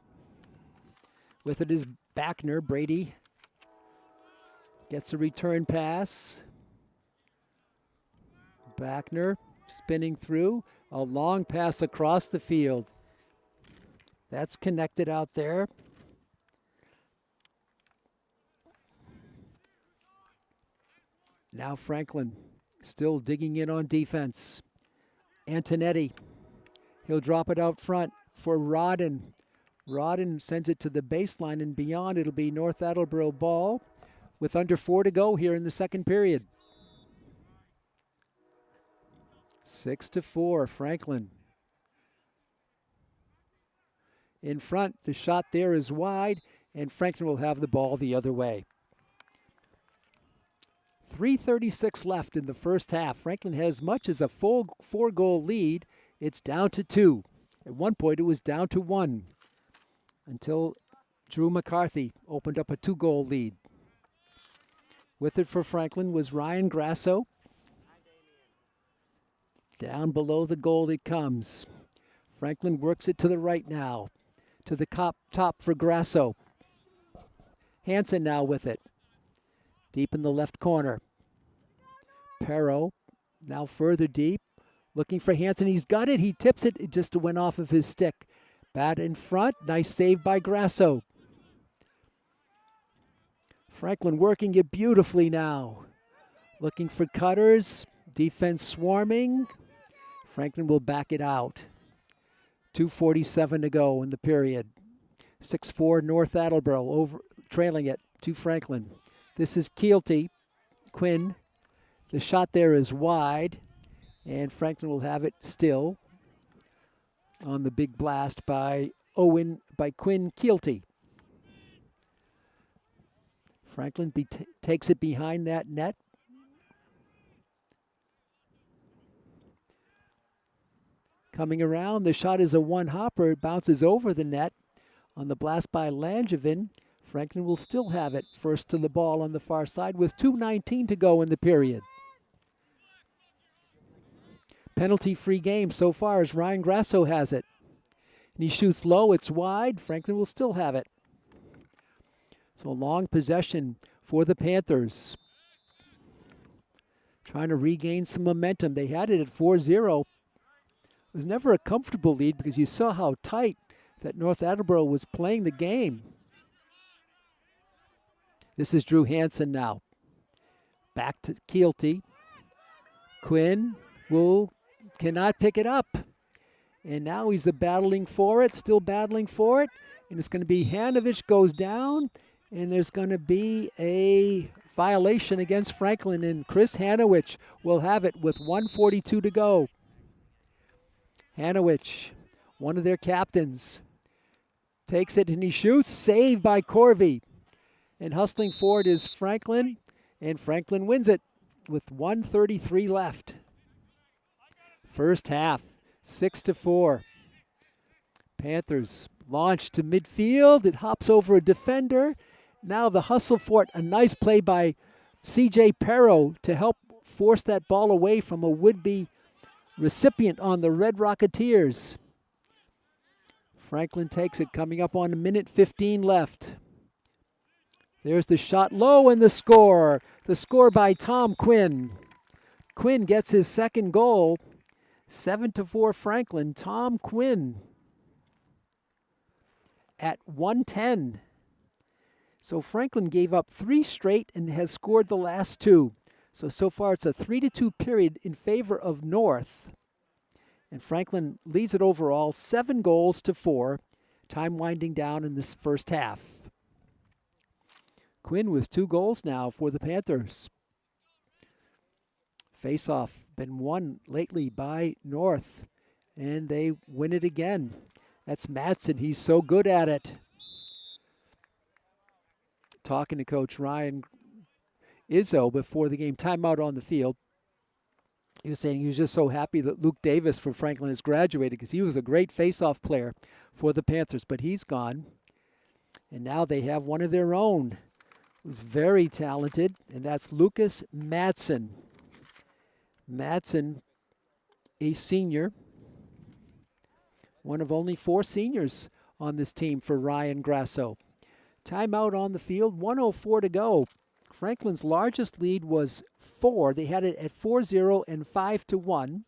S1: With it is Backner. Brady gets a return pass. Backner spinning through. A long pass across the field. That's connected out there. Now Franklin still digging in on defense. Antonetti. He'll drop it out front for Rodden. Rodden sends it to the baseline and beyond. It'll be North Attleboro ball with under 4 to go here in the second period. 6-4, Franklin. In front, the shot there is wide, and Franklin will have the ball the other way. 3:36 left in the first half. Franklin has as much as a full 4-goal lead. It's down to 2. At one point, it was down to 1 until Drew McCarthy opened up a 2-goal lead. With it for Franklin was Ryan Grasso. Down below the goal it comes. Franklin works it to the right now. To the top for Grasso. Hansen now with it. Deep in the left corner. Perro now further deep. Looking for Hansen. He's got it. He tips it. It just went off of his stick. Bat in front. Nice save by Grasso. Franklin working it beautifully now. Looking for cutters. Defense swarming. Franklin will back it out. 2:47 to go in the period. 6-4 North Attleboro over trailing it to Franklin. This is Keelty. Quinn. The shot there is wide, and Franklin will have it still on the big blast by Quinn Keelty. Franklin takes it behind that net. Coming around, the shot is a one-hopper. It bounces over the net on the blast by Langevin. Franklin will still have it first to the ball on the far side with 2:19 to go in the period. Penalty-free game so far as Ryan Grasso has it. And he shoots low, it's wide. Franklin will still have it. So a long possession for the Panthers. Trying to regain some momentum. They had it at 4-0. It was never a comfortable lead because you saw how tight that North Attleboro was playing the game. This is Drew Hansen now. Back to Keelty. Quinn cannot pick it up. And now he's battling for it, still battling for it. And it's going to be Hanovich goes down. And there's going to be a violation against Franklin. And Chris Hanovich will have it with 1:42 to go. Hanovich, one of their captains, takes it and he shoots. Saved by Corvey. And hustling forward is Franklin. And Franklin wins it with 1:33 left. First half, 6-4. Panthers launch to midfield. It hops over a defender. Now the hustle for it. A nice play by C.J. Perro to help force that ball away from a would-be recipient on the Red Rocketeers. Franklin takes it, coming up on 1:15 left. There's the shot low and the score. The score by Tom Quinn. Quinn gets his second goal. 7-4 Franklin. Tom Quinn at 1:10. So Franklin gave up 3 straight and has scored the last 2. So far it's a 3-2 period in favor of North. And Franklin leads it overall 7-4. Time winding down in this first half. Quinn with 2 goals now for the Panthers. Face-off been won lately by North, and they win it again. That's Madsen. He's so good at it. Talking to Coach Ryan Izzo before the game. Timeout on the field. He was saying he was just so happy that Luke Davis from Franklin has graduated because he was a great face-off player for the Panthers, but he's gone. And now they have one of their own who's very talented, and that's Lucas Madsen. Madsen, a senior, one of only 4 seniors on this team for Ryan Grasso. Timeout on the field, 1:04 to go. Franklin's largest lead was 4. They had it at 4-0 and 5-1.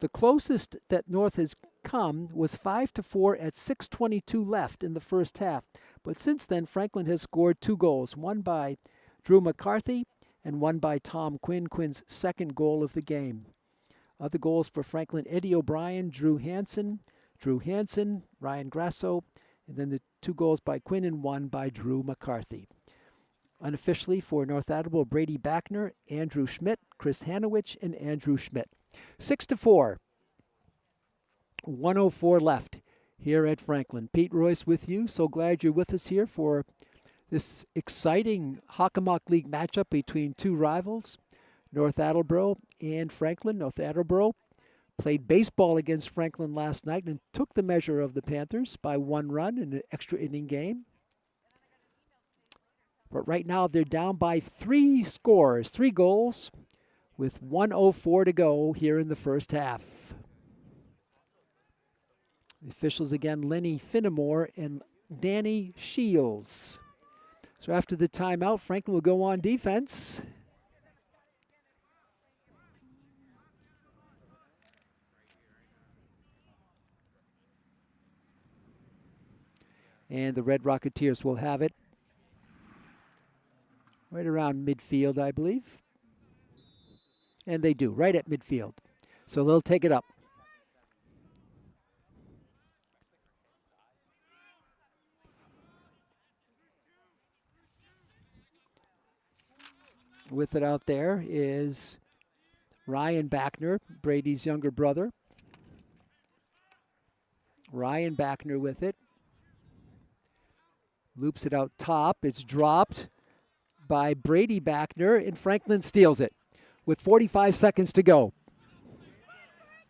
S1: The closest that North has come was 5-4 at 6:22 left in the first half. But since then, Franklin has scored 2 goals, one by Drew McCarthy and one by Tom Quinn, Quinn's second goal of the game. Other goals for Franklin: Eddie O'Brien, Drew Hansen, Ryan Grasso, and then the 2 goals by Quinn and 1 by Drew McCarthy. Unofficially for North Attleboro, Brady Backner, Andrew Schmidt, Chris Hanowich, and Andrew Schmidt. 6-4. 1:04 left here at Franklin. Pete Royce with you. So glad you're with us here for this exciting Hockomock League matchup between 2 rivals, North Attleboro and Franklin. North Attleboro played baseball against Franklin last night and took the measure of the Panthers by 1 run in an extra inning game. But right now they're down by 3 goals, with 1:04 to go here in the first half. The officials again, Lenny Finnemore and Danny Shields. So after the timeout, Franklin will go on defense. And the Red Rocketeers will have it right around midfield, I believe. And they do, right at midfield. So they'll take it up. With it out there is Ryan Backner, Brady's younger brother. Ryan Backner with it. Loops it out top. It's dropped by Brady Backner, and Franklin steals it with 45 seconds to go.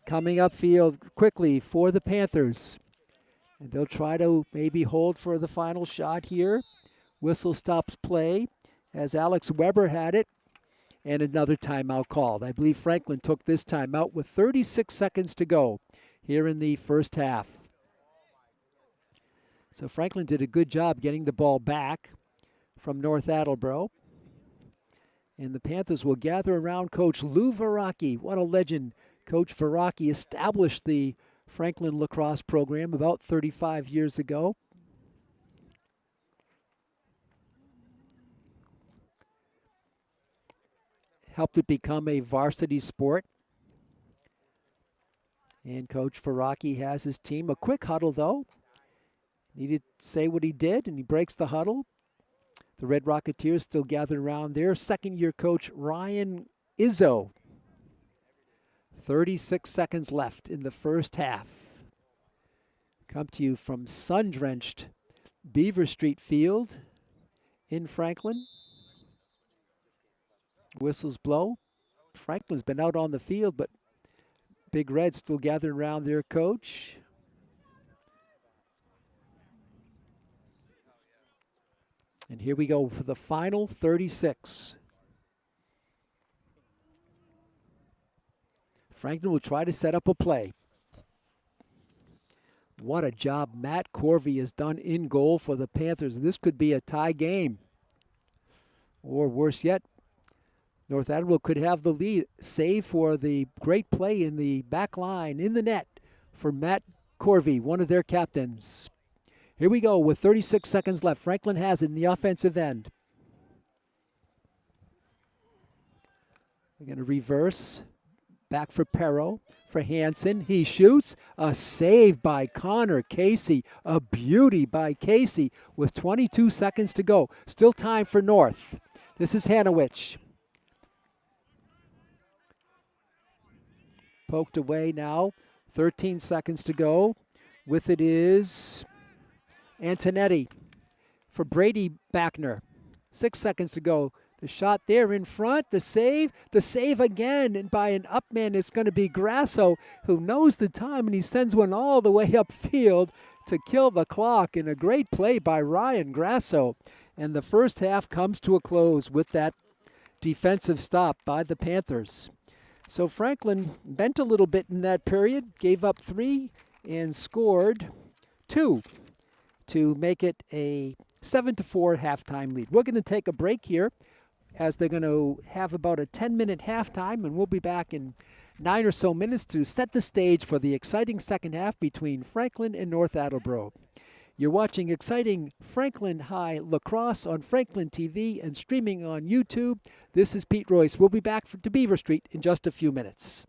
S1: Coming upfield quickly for the Panthers. And they'll try to maybe hold for the final shot here. Whistle stops play as Alex Weber had it, and another timeout called. I believe Franklin took this timeout with 36 seconds to go here in the first half. So Franklin did a good job getting the ball back from North Attleboro. And the Panthers will gather around Coach Lou Veracki. What a legend. Coach Veracki established the Franklin lacrosse program about 35 years ago. Helped it become a varsity sport. And Coach Veracki has his team. A quick huddle, though. Needed to say what he did, and he breaks the huddle. The Red Rocketeers still gathered around there. Second-year coach Ryan Izzo. 36 seconds left in the first half. Come to you from sun-drenched Beaver Street Field in Franklin. Whistles blow. Franklin's been out on the field, but Big Red still gathered around their coach. And here we go for the final 36. Franklin will try to set up a play. What a job Matt Corvey has done in goal for the Panthers. This could be a tie game. Or worse yet, North Attleboro could have the lead, save for the great play in the back line, in the net, for Matt Corvey, one of their captains. Here we go with 36 seconds left. Franklin has it in the offensive end. We're going to reverse. Back for Perro, for Hansen. He shoots. A save by Connor Casey. A beauty by Casey with 22 seconds to go. Still time for North. This is Hanowich. Poked away now. 13 seconds to go. With it is Antonetti for Brady Backner. 6 seconds to go. The shot there in front, the save again, and by an up man, it's going to be Grasso, who knows the time, and he sends one all the way upfield to kill the clock in a great play by Ryan Grasso. And the first half comes to a close with that defensive stop by the Panthers. So Franklin bent a little bit in that period, gave up 3 and scored 2 to make it a 7-4 halftime lead. We're going to take a break here as they're going to have about a 10-minute halftime, and we'll be back in 9 or so minutes to set the stage for the exciting second half between Franklin and North Attleboro. You're watching exciting Franklin High lacrosse on Franklin TV and streaming on YouTube. This is Pete Royce. We'll be back to Beaver Street in just a few minutes.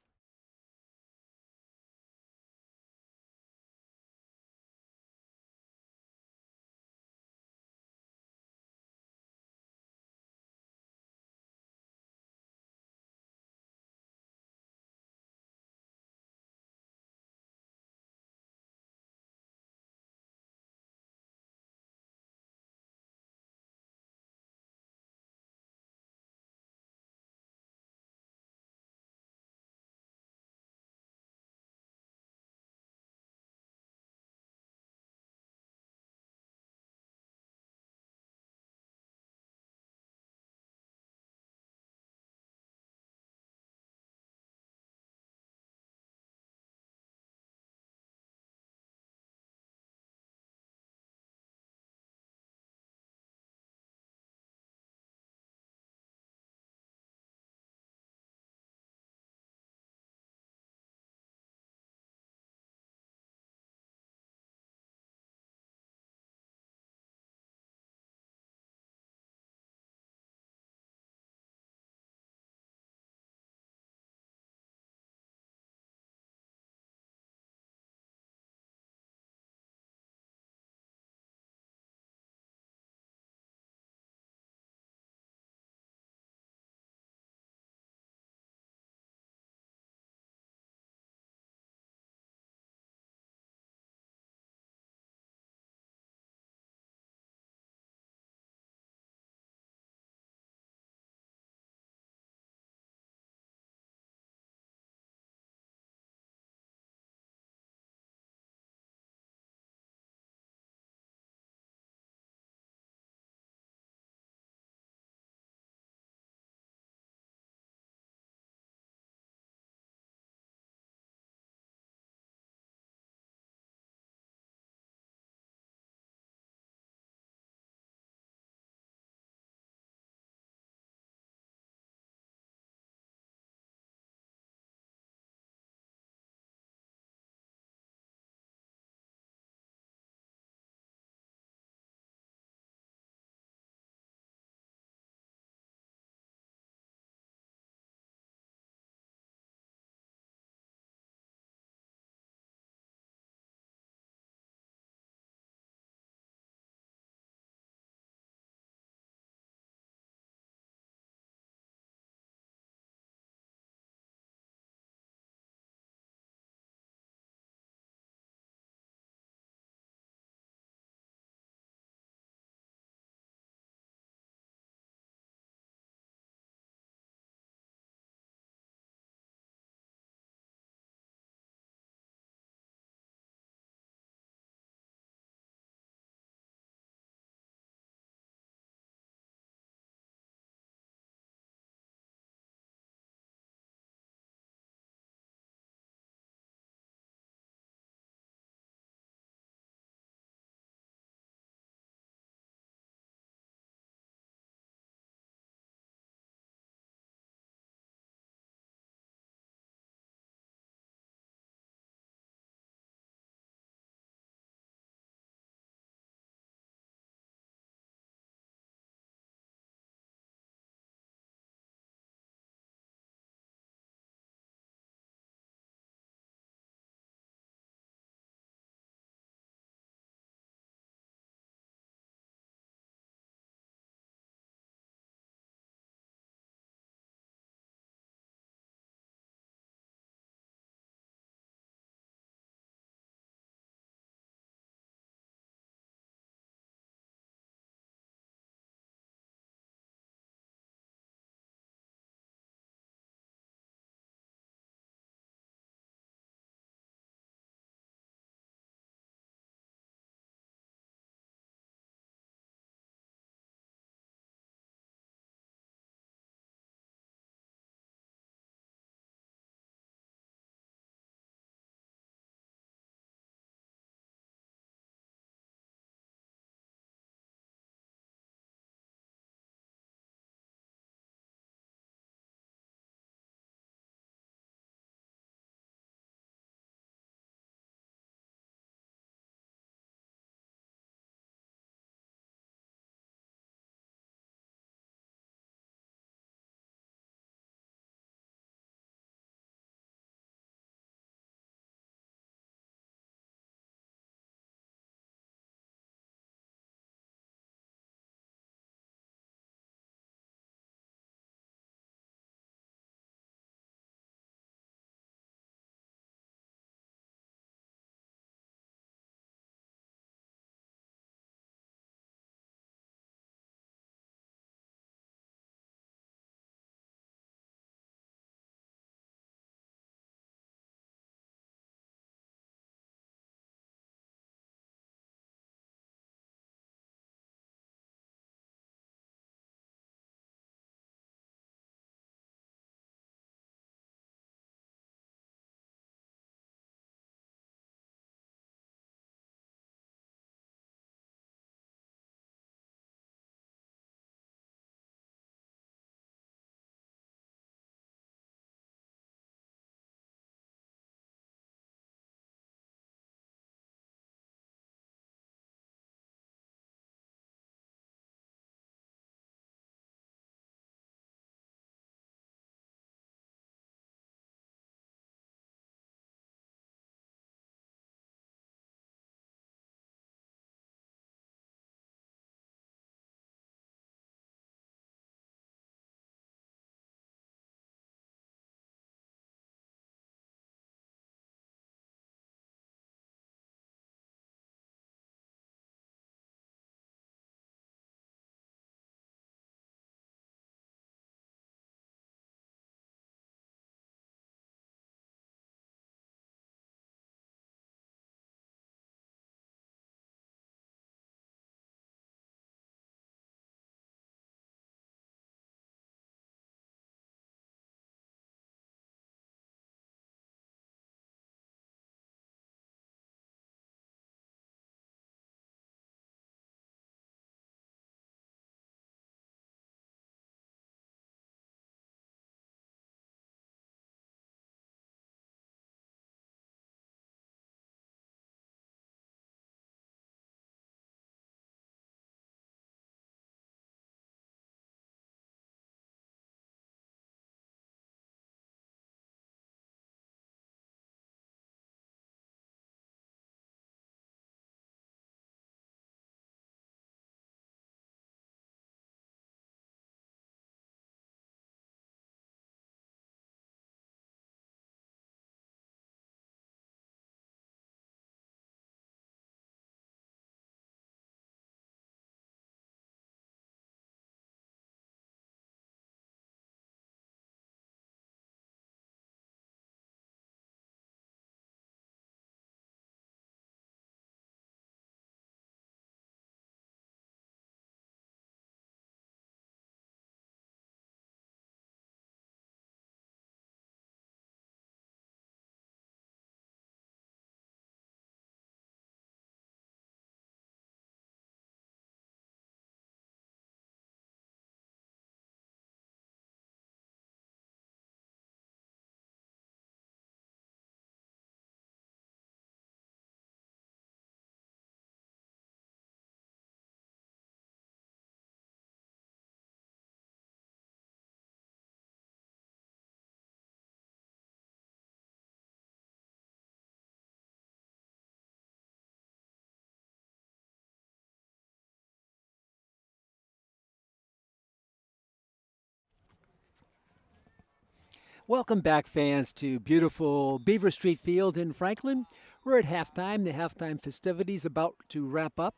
S1: Welcome back, fans, to beautiful Beaver Street Field in Franklin. We're at halftime. The halftime festivities about to wrap up,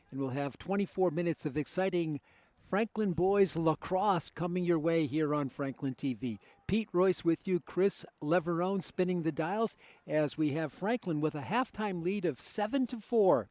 S1: and we'll have 24 minutes of exciting Franklin boys lacrosse coming your way here on Franklin TV. Pete Royce with you, Chris Leverone spinning the dials as we have Franklin with a halftime lead of 7-4.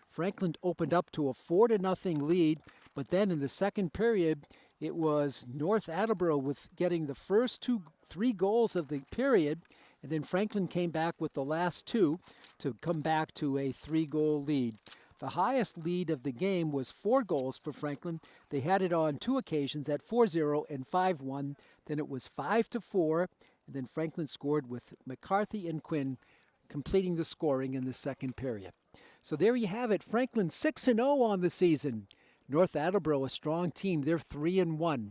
S1: Franklin opened up to a 4-0 lead, but then in the second period, it was North Attleboro with getting the first three goals of the period, and then Franklin came back with the last two to come back to a 3-goal lead. The highest lead of the game was 4 goals for Franklin. They had it on 2 occasions at 4-0 and 5-1. Then it was 5-4, and then Franklin scored with McCarthy and Quinn completing the scoring in the second period. So there you have it. Franklin 6-0 on the season. North Attleboro, a strong team. They're 3-1.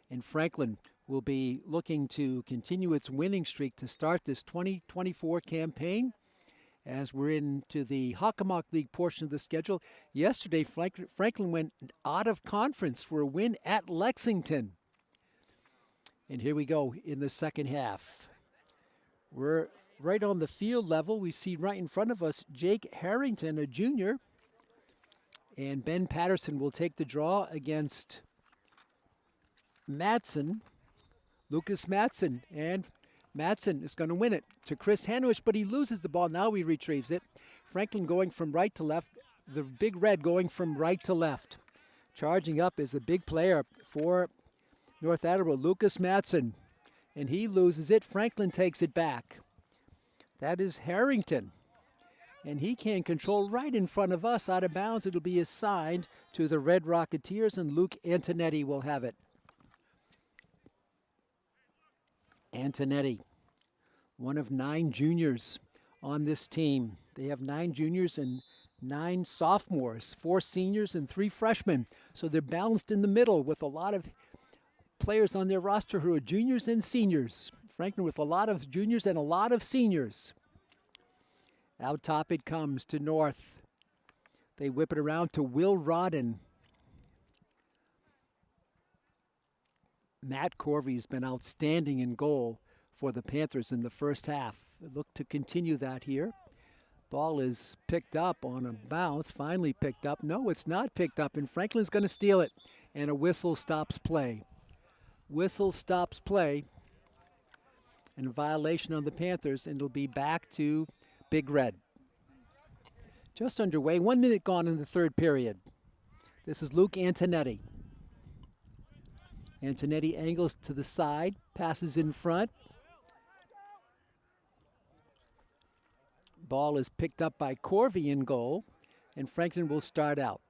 S1: And Franklin will be looking to continue its winning streak to start this 2024 campaign as we're into the Hockomock League portion of the schedule. Yesterday, Franklin went out of conference for a win at Lexington. And here we go in the second half. We're right on the field level. We see right in front of us Jake Harrington, a junior. And Ben Patterson will take the draw against Matson, Lucas Matson. And Matson is going to win it to Chris Hanowich, but he loses the ball. Now he retrieves it. Franklin going from right to left. The Big Red going from right to left. Charging up is a big player for North Attleboro, Lucas Matson. And he loses it. Franklin takes it back. That is Harrington. And he can control right in front of us out of bounds. It'll be assigned to the Red Rocketeers, and Luke Antonetti will have it. Antonetti, one of 9 juniors on this team. They have 9 juniors and 9 sophomores, 4 seniors and 3 freshmen. So they're balanced in the middle with a lot of players on their roster who are juniors and seniors. Franklin with a lot of juniors and a lot of seniors. Out top it comes to North. They whip it around to Will Rodden. Matt Corvey has been outstanding in goal for the Panthers in the first half. Look to continue that here. Ball is picked up on a bounce, finally picked up. No, it's not picked up, and Franklin's going to steal it. And a whistle stops play. Whistle stops play. And a violation on the Panthers, and it'll be back to Big Red. Just underway, 1 minute gone in the third period. This is Luke Antonetti. Antonetti angles to the side, passes in front. Ball is picked up by Corvey in goal, and Franklin will start out.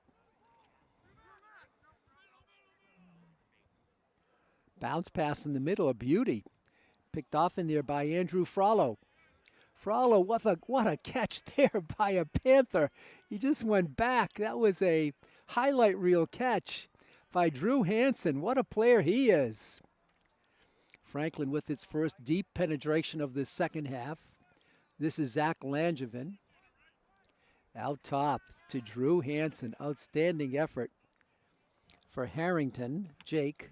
S1: Bounce pass in the middle, a beauty. Picked off in there by Andrew Frollo. Frollo, what a catch there by a Panther. He just went back. That was a highlight reel catch by Drew Hansen. What a player he is. Franklin with its first deep penetration of the second half. This is Zach Langevin. Out top to Drew Hansen. Outstanding effort for Harrington, Jake.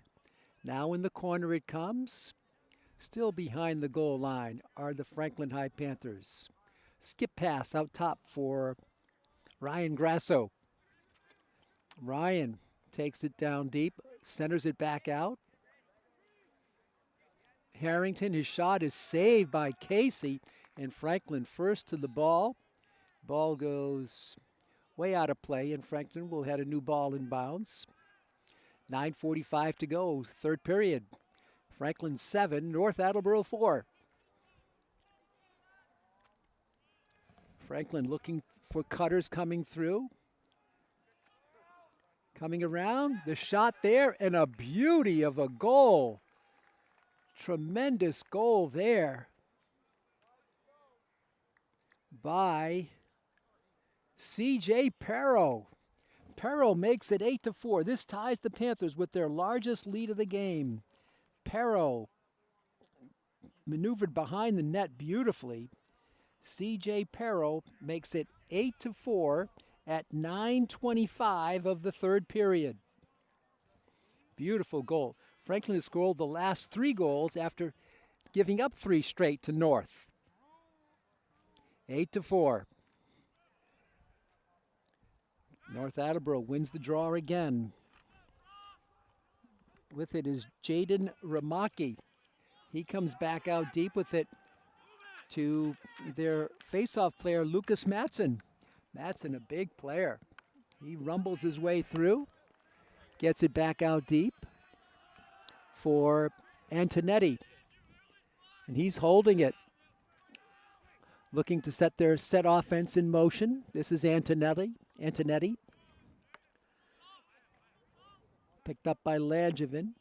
S1: Now in the corner it comes. Still behind the goal line are the Franklin High Panthers. Skip pass out top for Ryan Grasso. Ryan takes it down deep, centers it back out. Harrington, his shot is saved by Casey, and Franklin first to the ball. Ball goes way out of play, and Franklin will have a new ball in bounds. 9:45 to go, third period. Franklin 7, North Attleboro 4. Franklin looking for cutters coming through. Coming around, the shot there, and a beauty of a goal. Tremendous goal there by C.J. Perro. Perro makes it 8-4. This ties the Panthers with their largest lead of the game. Perro maneuvered behind the net beautifully. C.J. Perro makes it 8-4 at 9:25 of the third period. Beautiful goal. Franklin has scored the last 3 goals after giving up 3 straight to North. 8-4. North Attleboro wins the draw again. With it is Jaden Ramaki. He comes back out deep with it to their face-off player, Lucas Matson. Matson, a big player. He rumbles his way through, gets it back out deep for Antonetti. And he's holding it, looking to set their set offense in motion. This is Antonetti. Picked up by Langevin.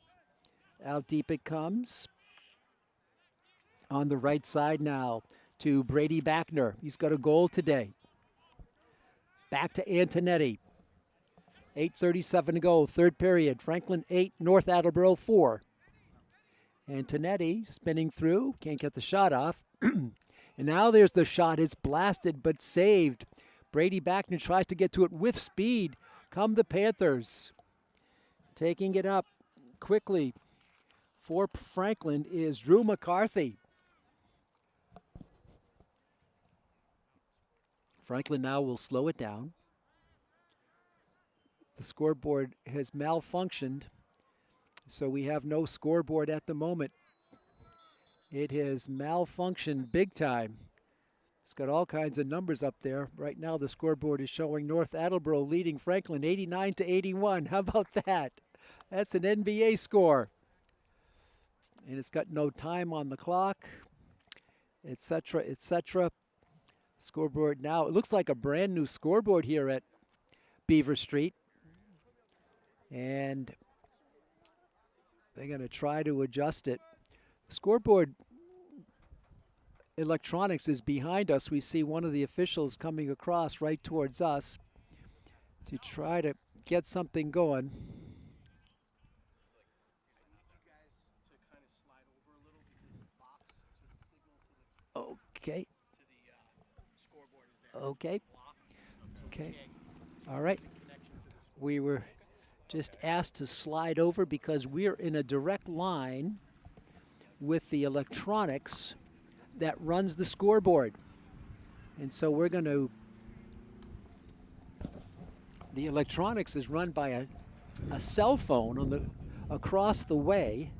S1: Out deep it comes. On the right side now to Brady Backner. He's got a goal today. Back to Antonetti. 8:37 to go, third period. Franklin 8, North Attleboro 4. Antonetti spinning through, can't get the shot off. And now there's the shot. It's blasted but saved. Brady Backner tries to get to it with speed. Come the Panthers. Taking it up quickly for Franklin is Drew McCarthy. Franklin now will slow it down. The scoreboard has malfunctioned, so we have no scoreboard at the moment. It has malfunctioned big time. It's got all kinds of numbers up there. Right now the scoreboard is showing North Attleboro leading Franklin 89-81. How about that? That's an NBA score. And it's got no time on the clock, etc., etc. Scoreboard now, it looks like a brand new scoreboard here at Beaver Street. And they're going to try to adjust it. Scoreboard electronics is behind us. We see one of the officials coming across right towards us to try to get something going. Okay. Okay. Okay. All right. We were just asked to slide over because we're in a direct line with the electronics that runs the scoreboard. And so we're going to, the electronics is run by a cell phone on the across the way,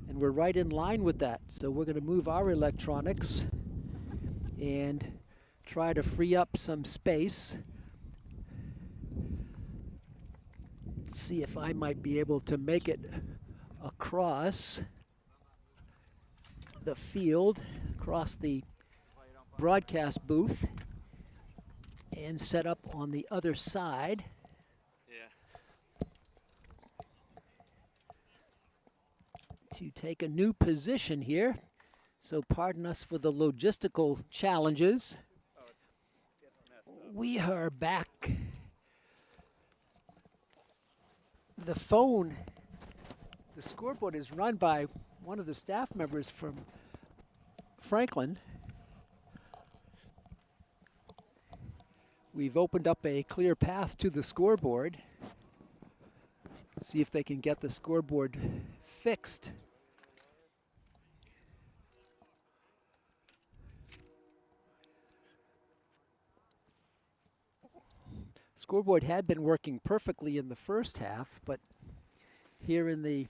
S1: and we're right in line with that. So we're going to move our electronics and try to free up some space. See if I might be able to make it across the field, across the broadcast booth, and set up on the other side. To take a new position here. So pardon us for the logistical challenges. We are back. The phone, the scoreboard is run by one of the staff members from Franklin. We've opened up a clear path to the scoreboard. See if they can get the scoreboard fixed. Scoreboard had been working perfectly in the first half, but here in the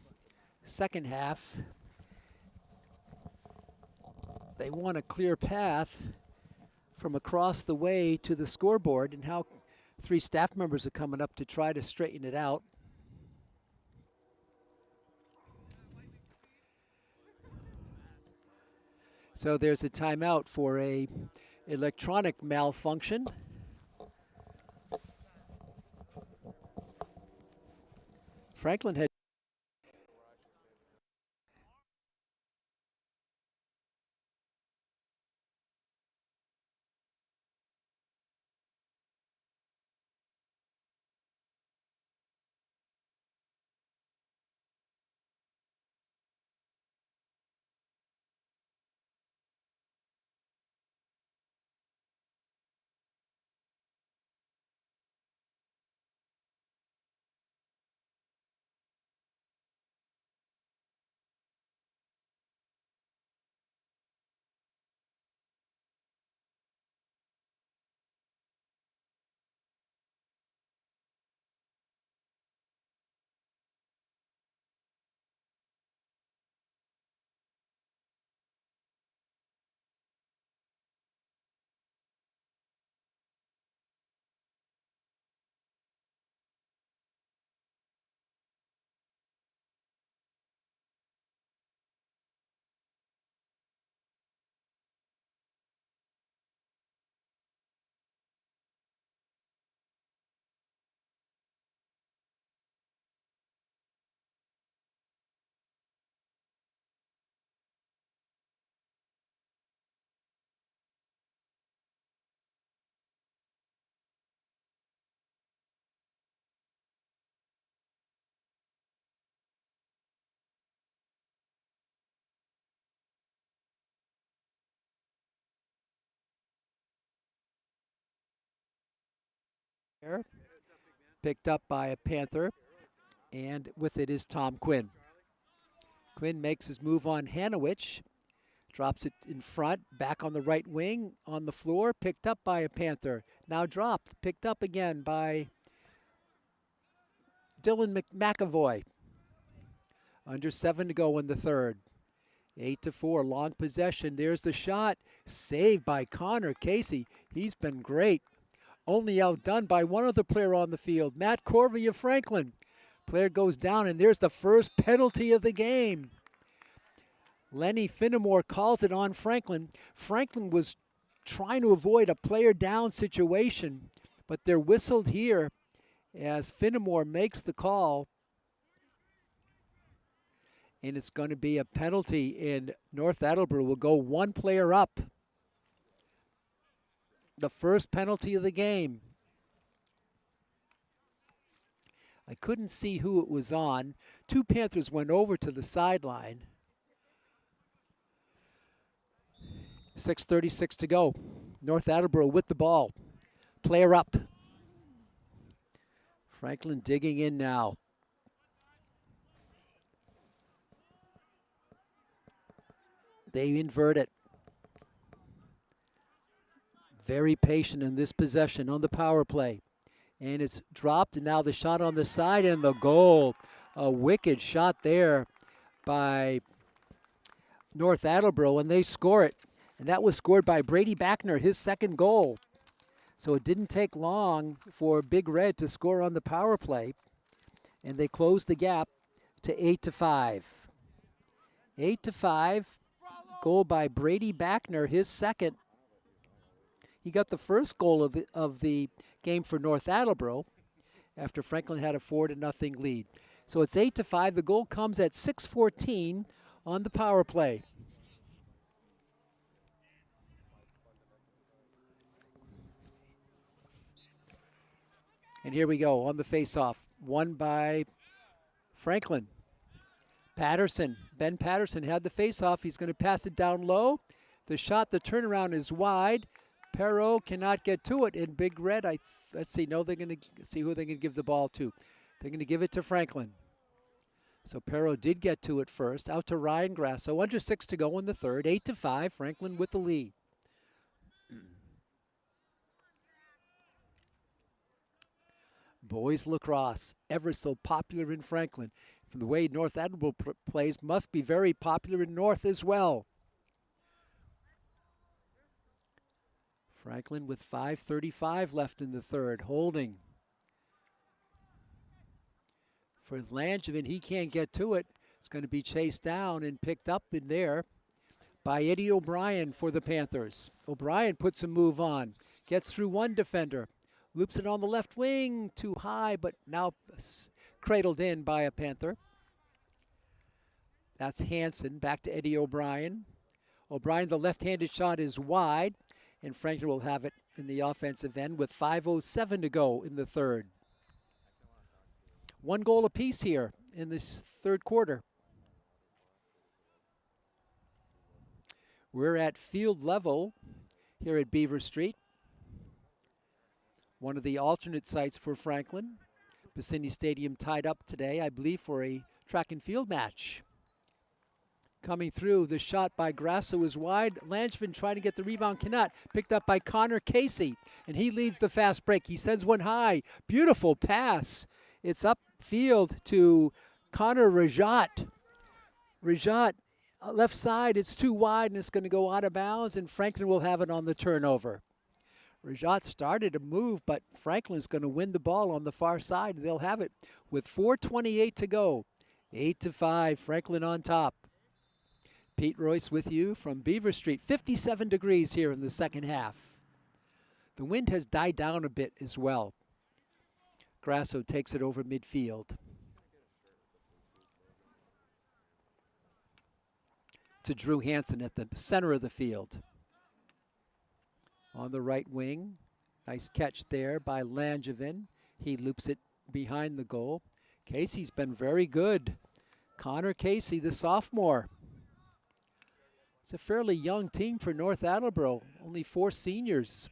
S1: second half, they want a clear path from across the way to the scoreboard, and how 3 staff members are coming up to try to straighten it out. So there's a timeout for a electronic malfunction. Franklin had There, picked up by a Panther, and with it is Tom Quinn. Quinn makes his move on Hanowich, drops it in front, back on the right wing, on the floor, picked up by a Panther. Now dropped, picked up again by Dylan McAvoy. Under 7 to go in the third. 8-4, long possession. There's the shot, saved by Connor Casey. He's been great. Only outdone by one other player on the field, Matt Corvey of Franklin. Player goes down, and there's the first penalty of the game. Lenny Finnemore calls it on Franklin. Franklin was trying to avoid a player down situation, but they're whistled here as Finnemore makes the call. And it's going to be a penalty, and North Attleboro will go one player up. The first penalty of the game. I couldn't see who it was on. Two Panthers went over to the sideline. 6:36 to go. North Attleboro with the ball. Player up. Franklin digging in now. They invert it. Very patient in this possession on the power play. And it's dropped, and now the shot on the side and the goal. A wicked shot there by North Attleboro, and they score it. And that was scored by Brady Backner, his second goal. So it didn't take long for Big Red to score on the power play. And they closed the gap to 8-5. 8-5. Goal by Brady Backner, his second. He got the first goal of the game for North Attleboro after Franklin had a 4-0 lead. So it's 8-5. The goal comes at 6:14 on the power play. And here we go on the face-off. Won by Franklin. Patterson, Ben Patterson had the face-off. He's going to pass it down low. The shot, the turnaround is wide. Perot cannot get to it. In Big Red, let's see. No, they're going to see who they're going to give the ball to. They're going to give it to Franklin. So Perot did get to it first. Out to Ryan Grasso. Under 6 to go in the third. 8-5. Franklin with the lead. Boys lacrosse, ever so popular in Franklin. From the way North Attleboro plays, must be very popular in North as well. Franklin with 5:35 left in the third, holding. For Langevin, he can't get to it. It's going to be chased down and picked up in there by Eddie O'Brien for the Panthers. O'Brien puts a move on, gets through one defender, loops it on the left wing, too high, but now cradled in by a Panther. That's Hansen, back to Eddie O'Brien. O'Brien, the left-handed shot is wide, and Franklin will have it in the offensive end with 5:07 to go in the third. One goal apiece here in this third quarter. We're at field level here at Beaver Street. One of the alternate sites for Franklin. Bassini Stadium tied up today, I believe, for a track and field match. Coming through, the shot by Grasso is wide. Langevin trying to get the rebound, cannot. Picked up by Connor Casey, and he leads the fast break. He sends one high. Beautiful pass. It's upfield to Connor Rajat. Rajat, left side, it's too wide, and it's going to go out of bounds, and Franklin will have it on the turnover. Rajat started to move, but Franklin's going to win the ball on the far side. They'll have it with 4:28 to go. 8-5, Franklin on top. Pete Royce with you from Beaver Street. 57 degrees here in the second half. The wind has died down a bit as well. Grasso takes it over midfield. To Drew Hansen at the center of the field. On the right wing, nice catch there by Langevin. He loops it behind the goal. Casey's been very good. Connor Casey, the sophomore. It's a fairly young team for North Attleboro, only 4 seniors.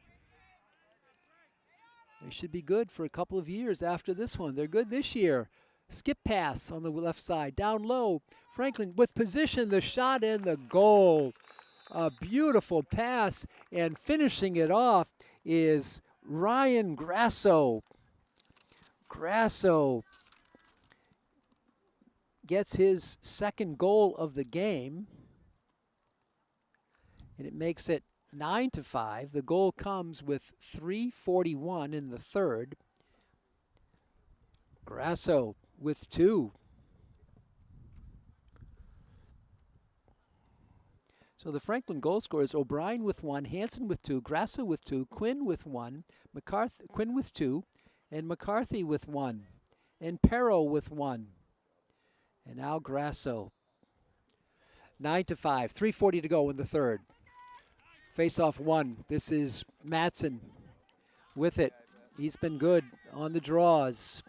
S1: They should be good for a couple of years after this one. They're good this year. Skip pass on the left side, down low. Franklin with position, the shot and the goal. A beautiful pass, and finishing it off is Ryan Grasso. Grasso gets his second goal of the game, and it makes it 9-5. The goal comes with 3:41 in the third. Grasso with 2. So the Franklin goal scorers: O'Brien with 1, Hanson with 2, Grasso with 2, Quinn with 1, Quinn with 2, and McCarthy with 1, and Perro with 1. And now Grasso. 9-5, 3:40 to go in the third. Face-off 1. This is Matson with it. He's been good on the draws.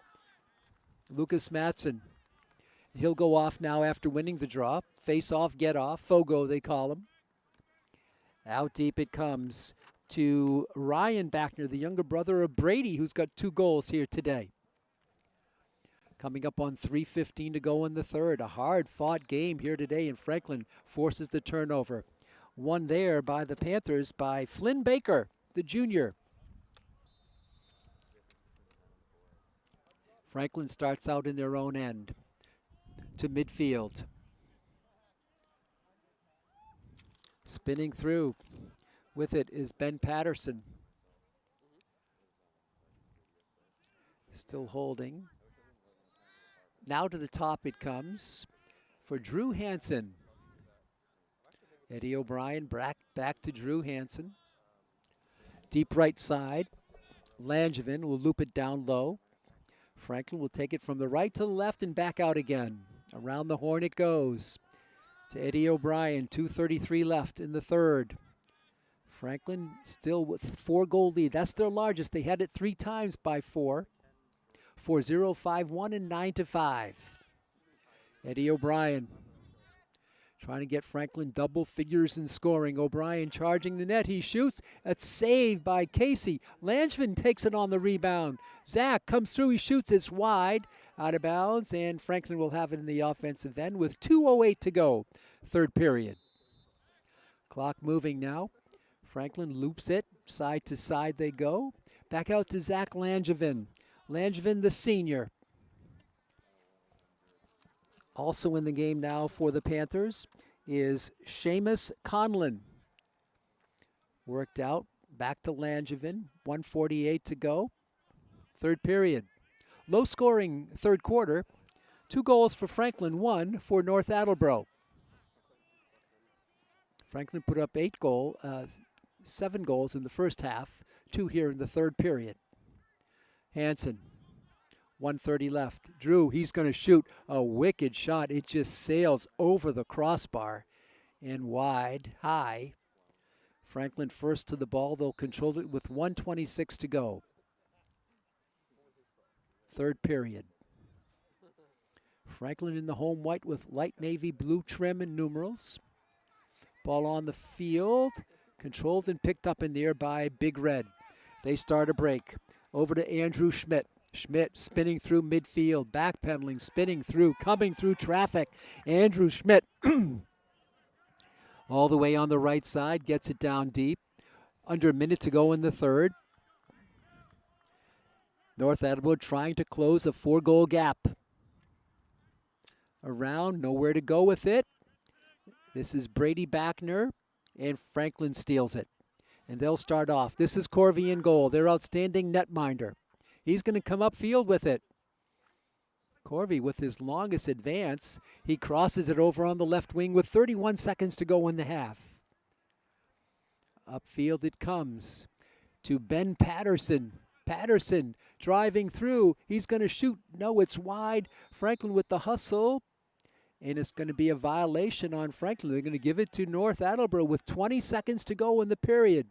S1: Lucas Matson. He'll go off now after winning the draw. Face off, get off, Fogo they call him. Out deep it comes to Ryan Backner, the younger brother of Brady, who's got 2 goals here today. Coming up on 3:15 to go in the third. A hard-fought game here today, and Franklin forces the turnover. Won there by the Panthers by Flynn Baker, the junior. Franklin starts out in their own end to midfield. Spinning through with it is Ben Patterson. Still holding. Now to the top it comes for Drew Hansen. Eddie O'Brien back to Drew Hansen. Deep right side. Langevin will loop it down low. Franklin will take it from the right to the left and back out again. Around the horn it goes to Eddie O'Brien. 2:33 left in the third. Franklin still with 4-goal lead. That's their largest. They had it 3 times by 4. 4-0, 5-1, and 9-5. Eddie O'Brien trying to get Franklin double figures in scoring. O'Brien charging the net. He shoots. It's saved by Casey. Langevin takes it on the rebound. Zach comes through. He shoots. It's wide. Out of bounds. And Franklin will have it in the offensive end with 2:08 to go. Third period. Clock moving now. Franklin loops it. Side to side they go. Back out to Zach Langevin. Langevin, the senior. Also in the game now for the Panthers is Seamus Conlon. Worked out, back to Langevin, 1:48 to go. Third period. Low scoring third quarter. 2 goals for Franklin, 1 for North Attleboro. Franklin put up 7 goals in the first half, 2 here in the third period. Hanson. 1:30 left. Drew, he's going to shoot a wicked shot. It just sails over the crossbar and wide, high. Franklin first to the ball. They'll control it with 1:26 to go. Third period. Franklin in the home white with light navy blue trim and numerals. Ball on the field. Controlled and picked up in the air by Big Red. They start a break. Over to Andrew Schmidt. Schmidt spinning through midfield, backpedaling, spinning through, coming through traffic. Andrew Schmidt all the way on the right side, gets it down deep. Under a minute to go in the third. North Attleboro trying to close a 4-goal gap. Around, nowhere to go with it. This is Brady Backner, and Franklin steals it. And they'll start off. This is Corvey in goal, their outstanding netminder. He's going to come upfield with it. Corvey with his longest advance. He crosses it over on the left wing with 31 seconds to go in the half. Upfield it comes to Ben Patterson. Patterson driving through. He's going to shoot. No, it's wide. Franklin with the hustle. And it's going to be a violation on Franklin. They're going to give it to North Attleboro with 20 seconds to go in the period.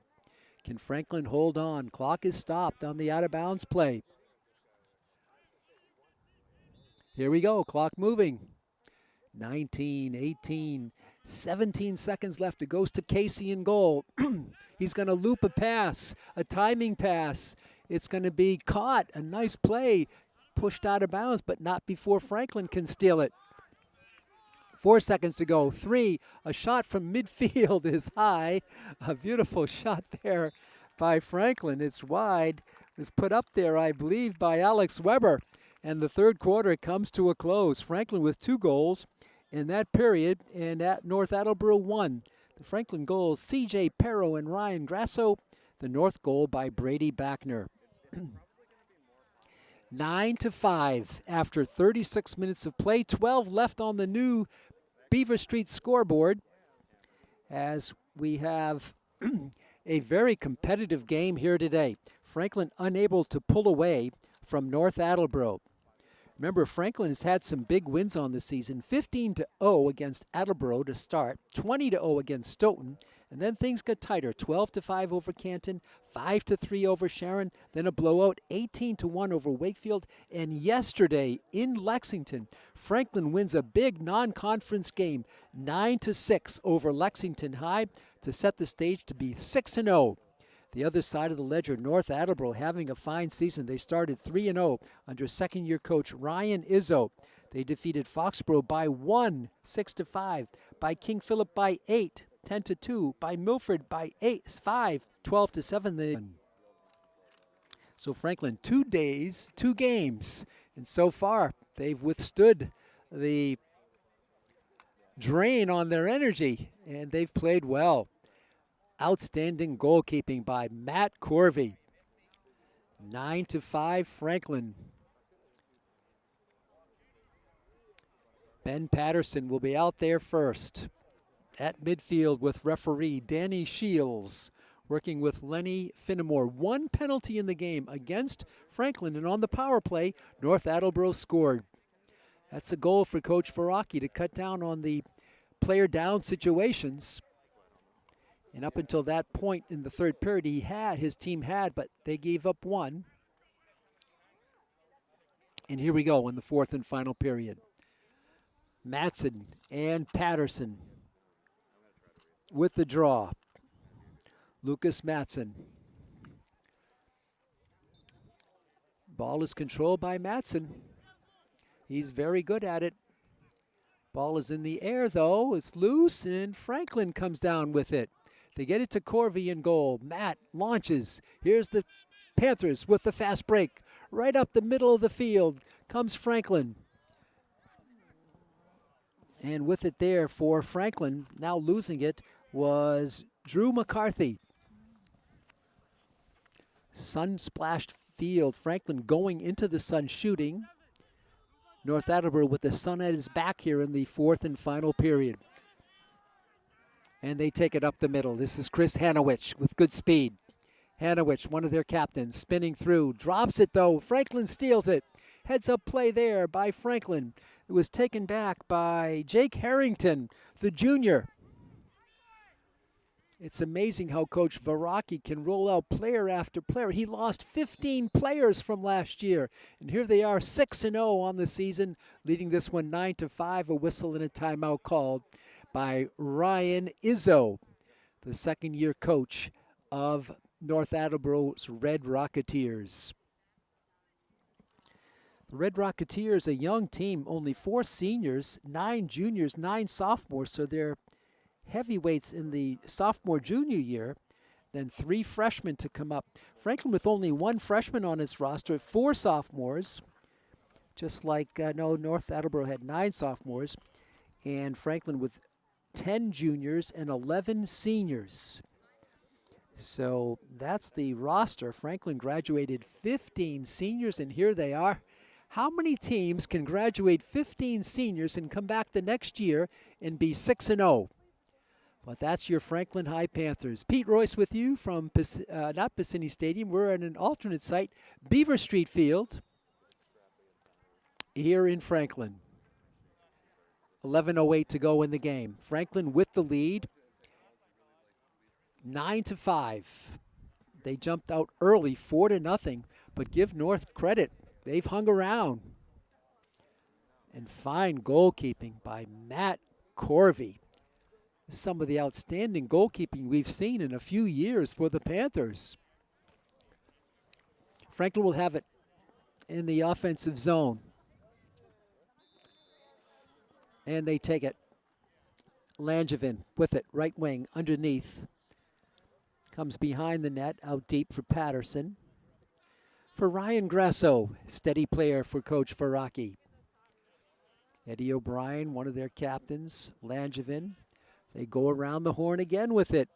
S1: Can Franklin hold on? Clock is stopped on the out-of-bounds play. Here we go. Clock moving. 19, 18, 17 seconds left. It goes to Casey in goal. He's going to loop a pass, a timing pass. It's going to be caught. A nice play, pushed out of bounds, but not before Franklin can steal it. 4 seconds to go. 3, a shot from midfield is high. A beautiful shot there by Franklin. It's wide. It was put up there, I believe, by Alex Weber. And the third quarter comes to a close. Franklin with 2 goals in that period, and at North Attleboro 1. The Franklin goals, C.J. Perro and Ryan Grasso. The North goal by Brady Backner. 9-5 after 36 minutes of play. 12 left on the new Beaver Street scoreboard, as we have a very competitive game here today. Franklin unable to pull away from North Attleboro. Remember, Franklin has had some big wins on the season. 15-0 against Attleboro to start, 20-0 against Stoughton, and then things got tighter. 12-5 over Canton, 5-3 over Sharon, then a blowout, 18-1 over Wakefield. And yesterday in Lexington, Franklin wins a big non-conference game, 9-6 over Lexington High, to set the stage to be 6-0. The other side of the ledger, North Attleboro having a fine season. They started 3-0 under second-year coach Ryan Izzo. They defeated Foxborough by 1, 6-5, by King Philip by 8, 10-2, by Milford by 8, 5, 12-7. So Franklin, 2 days, 2 games, and so far they've withstood the drain on their energy, and they've played well. Outstanding goalkeeping by Matt Corvey. 9-5 Franklin. Ben Patterson will be out there first. At midfield with referee Danny Shields, working with Lenny Finnemore. 1 penalty in the game against Franklin, and on the power play, North Attleboro scored. That's a goal for Coach Verrocchi to cut down on the player down situations. And up until that point in the third period, his team had, but they gave up 1. And here we go in the fourth and final period. Matson and Patterson with the draw. Lucas Matson. Ball is controlled by Matson. He's very good at it. Ball is in the air, though. It's loose, and Franklin comes down with it. They get it to Corvey in goal. Matt launches. Here's the Panthers with the fast break. Right up the middle of the field comes Franklin. And with it there for Franklin, now losing it, was Drew McCarthy. Sun-splashed field. Franklin going into the sun shooting. North Attleboro with the sun at his back here in the fourth and final period. And they take it up the middle. This is Chris Hanowich with good speed. Hanowich, one of their captains, spinning through. Drops it, though. Franklin steals it. Heads-up play there by Franklin. It was taken back by Jake Harrington, the junior. It's amazing how Coach Verrocchi can roll out player after player. He lost 15 players from last year. And here they are, 6-0 on the season, leading this one 9-5, a whistle and a timeout called by Ryan Izzo, the second-year coach of North Attleboro's Red Rocketeers. The Red Rocketeers, a young team, only 4 seniors, 9 juniors, 9 sophomores, so they're heavyweights in the sophomore-junior year, then 3 freshmen to come up. Franklin with only 1 freshman on its roster, 4 sophomores, just like, North Attleboro had 9 sophomores, and Franklin with 10 juniors and 11 seniors. So that's the roster. Franklin graduated 15 seniors, and here they are. How many teams can graduate 15 seniors and come back the next year and be 6-0? But that's your Franklin High Panthers. Pete Royce with you from, not Piscini Stadium. We're at an alternate site, Beaver Street Field, here in Franklin. 11:08 to go in the game. Franklin with the lead, 9-5. They jumped out early, 4-0, but give North credit. They've hung around. And fine goalkeeping by Matt Corvey. Some of the outstanding goalkeeping we've seen in a few years for the Panthers. Franklin will have it in the offensive zone. And they take it. Langevin with it, right wing, underneath. Comes behind the net, out deep for Patterson. For Ryan Grasso, steady player for Coach Faraki. Eddie O'Brien, one of their captains, Langevin. They go around the horn again with it.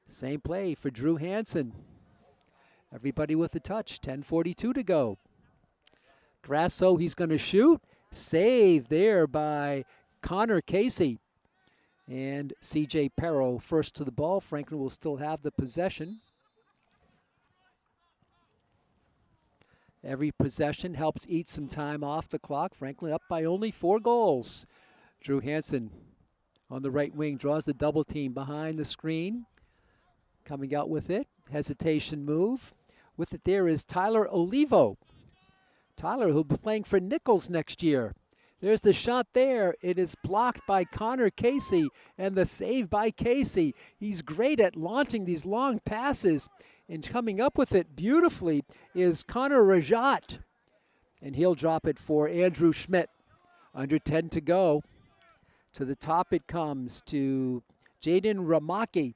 S1: Same play for Drew Hansen. Everybody with a touch, 10:42 to go. Grasso, he's going to shoot. Save there by Connor Casey. And C.J. Perro first to the ball. Franklin will still have the possession. Every possession helps eat some time off the clock. Franklin up by only 4 goals. Drew Hansen on the right wing draws the double team behind the screen. Coming out with it. Hesitation move. With it there is Tyler Olivo. Tyler, who'll be playing for Nichols next year. There's the shot there. It is blocked by Connor Casey, and the save by Casey. He's great at launching these long passes, and coming up with it beautifully is Connor Rajat. And he'll drop it for Andrew Schmidt. Under 10 to go. To the top it comes to Jaden Ramaki.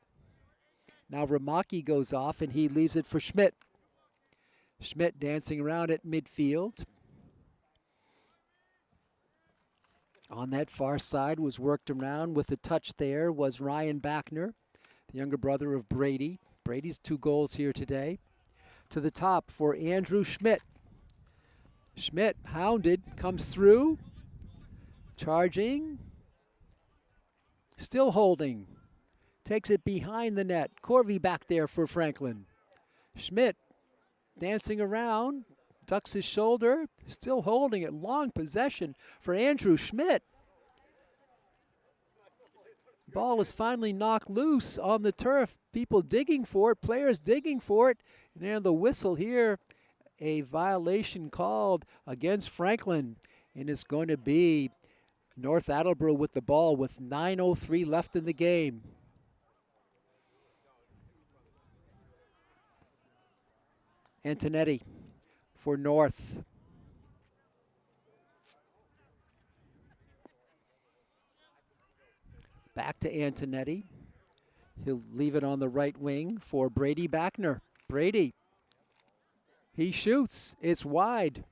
S1: Now Ramaki goes off, and he leaves it for Schmidt. Schmidt dancing around at midfield. On that far side was worked around with a touch there was Ryan Backner, the younger brother of Brady. Brady's 2 goals here today. To the top for Andrew Schmidt. Schmidt, hounded, comes through. Charging. Still holding. Takes it behind the net. Corvey back there for Franklin. Schmidt dancing around. Ducks his shoulder, still holding it. Long possession for Andrew Schmidt. Ball is finally knocked loose on the turf. People digging for it, players digging for it. And the whistle here, a violation called against Franklin. And it's going to be North Attleboro with the ball with 9:03 left in the game. Antonetti for North. Back to Antonetti. He'll leave it on the right wing for Brady Backner. Brady. He shoots. It's wide.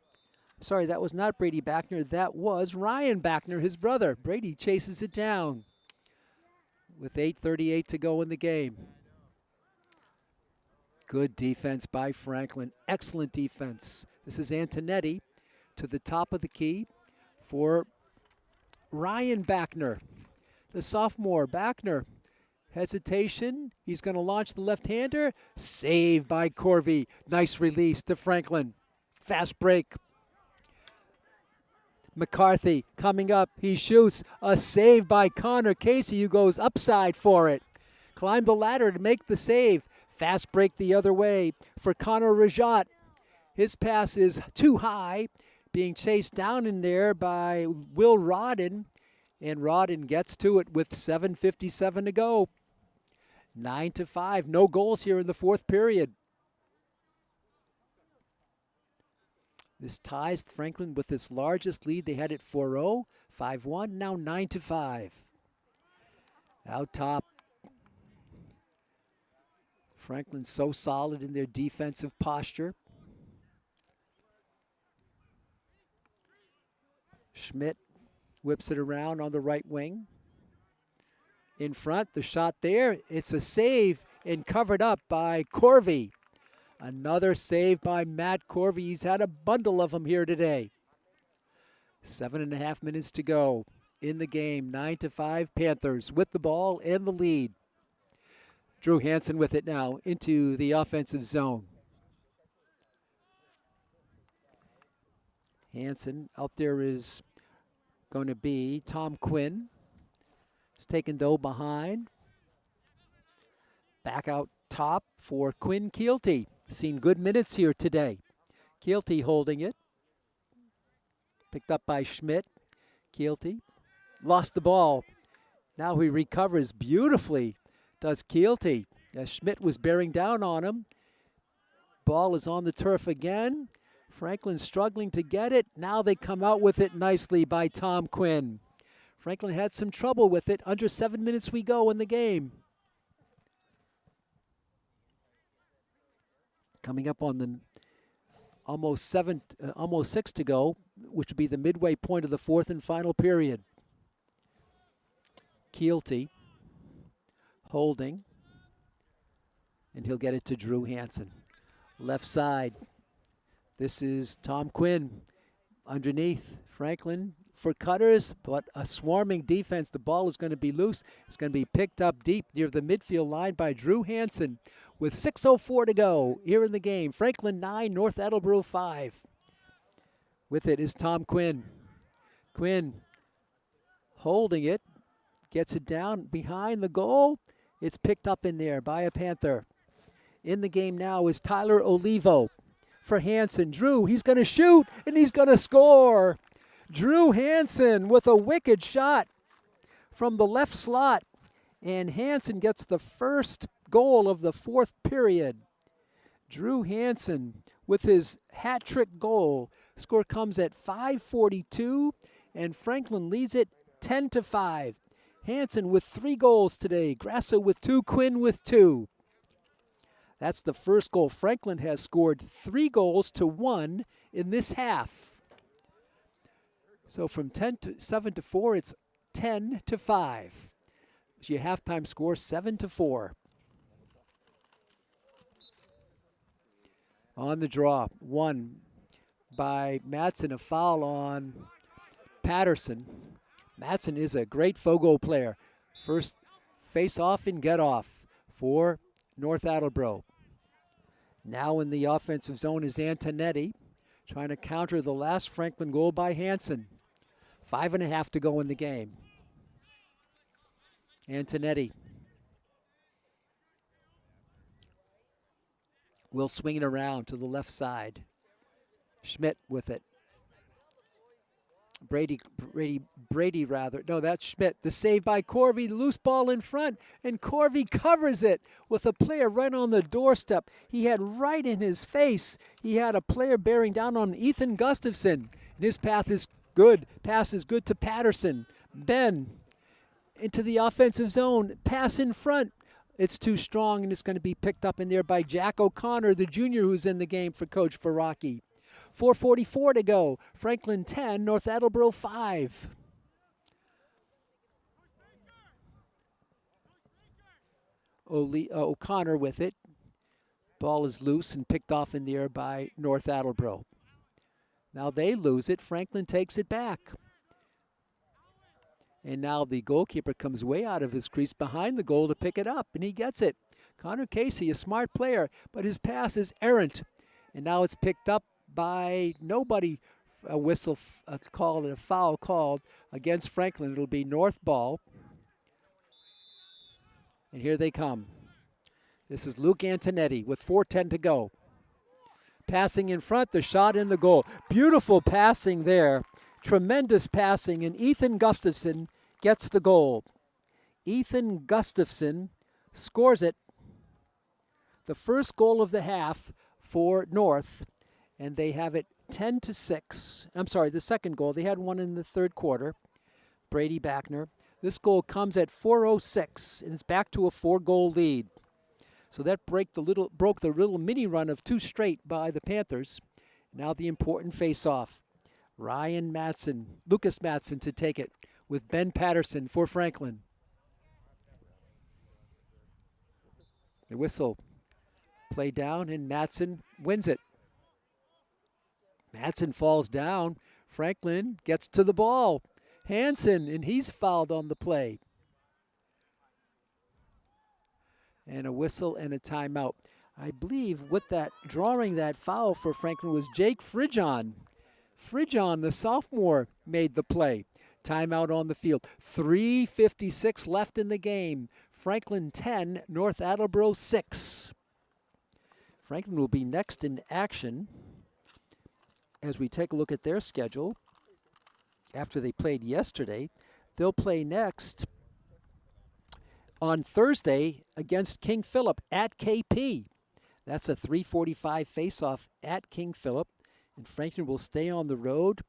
S1: Sorry, that was not Brady Backner. That was Ryan Backner, his brother. Brady chases it down with 8:38 to go in the game. Good defense by Franklin. Excellent defense. This is Antonetti to the top of the key for Ryan Backner. The sophomore, Backner. Hesitation. He's going to launch the left-hander. Save by Corvey. Nice release to Franklin. Fast break. McCarthy coming up. He shoots. A save by Connor Casey, who goes upside for it. Climbed the ladder to make the save. Fast break the other way for Connor Rajat. His pass is too high, being chased down in there by Will Rodden. And Rodden gets to it with 7:57 to go. 9-5. No goals here in the 4th period. This ties Franklin with its largest lead. They had it 4-0, 5-1, now 9-5. Out top. Franklin's so solid in their defensive posture. Schmidt whips it around on the right wing. In front, the shot there. It's a save and covered up by Corvey. Another save by Matt Corvey. He's had a bundle of them here today. 7.5 minutes to go in the game. 9-5 Panthers with the ball and the lead. Drew Hansen with it now into the offensive zone. Hansen, out there is going to be Tom Quinn. It's taken though behind. Back out top for Quinn Keelty. Seen good minutes here today. Keelty holding it. Picked up by Schmidt. Keelty lost the ball. Now he recovers beautifully. Does Keelty, as Schmidt was bearing down on him. Ball is on the turf again. Franklin struggling to get it. Now they come out with it nicely by Tom Quinn. Franklin had some trouble with it. Under 7 minutes we go in the game. Coming up on the almost 6 to go, which would be the midway point of the fourth and final period. Keelty holding, and he'll get it to Drew Hansen. Left side. This is Tom Quinn underneath. Franklin for cutters, but a swarming defense. The ball is going to be loose. It's going to be picked up deep near the midfield line by Drew Hansen with 6:04 to go here in the game. Franklin 9, North Attleboro 5. With it is Tom Quinn. Quinn holding it, gets it down behind the goal. It's picked up in there by a Panther. In the game now is Tyler Olivo for Hansen. Drew, he's going to shoot, and he's going to score. Drew Hansen with a wicked shot from the left slot. And Hansen gets the first goal of the fourth period. Drew Hansen with his hat trick goal. Score comes at 5:42, and Franklin leads it 10-5. Hansen with 3 goals today. Grasso with 2, Quinn with 2. That's the first goal. Franklin has scored 3 goals to 1 in this half. So from 7-4, it's 10-5. So your halftime score 7-4. On the draw, 1 by Madsen, a foul on Patterson. Madsen is a great Fogo player. First face off and get off for North Attleboro. Now in the offensive zone is Antonetti, trying to counter the last Franklin goal by Hansen. 5:30 to go in the game. Antonetti will swing it around to the left side. Schmidt with it. Brady, no, that's Schmidt. The save by Corvey, loose ball in front, and Corvey covers it with a player right on the doorstep. He had right in his face. He had a player bearing down on Ethan Gustafson. And his pass is good to Patterson. Ben into the offensive zone, pass in front. It's too strong, and it's going to be picked up in there by Jack O'Connor, the junior who's in the game for Coach Faraki. 4:44 to go. Franklin 10, North Attleboro 5. O'Connor with it. Ball is loose and picked off in the air by North Attleboro. Now they lose it. Franklin takes it back. And now the goalkeeper comes way out of his crease behind the goal to pick it up, and he gets it. Connor Casey, a smart player, but his pass is errant. And now it's picked up by nobody. A whistle called and a foul called against Franklin. It'll be North ball. And here they come. This is Luke Antonetti with 4:10 to go. Passing in front, the shot in the goal. Beautiful passing there. Tremendous passing, and Ethan Gustafson gets the goal. Ethan Gustafson scores it. The first goal of the half for North, and they have it 10-6. I'm sorry, the second goal. They had one in the third quarter. Brady Backner. This goal comes at 4:06, and it's back to a 4-goal lead. So that broke the little mini run of 2 straight by the Panthers. Now the important face-off. Lucas Matson to take it with Ben Patterson for Franklin. The whistle play down, and Matson wins it. Matson falls down. Franklin gets to the ball. Hansen, and he's fouled on the play. And a whistle and a timeout. I believe with that, drawing that foul for Franklin was Jake Fridjon. Fridjon, the sophomore, made the play. Timeout on the field. 3:56 left in the game. Franklin 10, North Attleboro 6. Franklin will be next in action as we take a look at their schedule. After they played yesterday, they'll play next on Thursday against King Philip at KP. That's a 3:45 face-off at King Philip, and Franklin will stay on the road.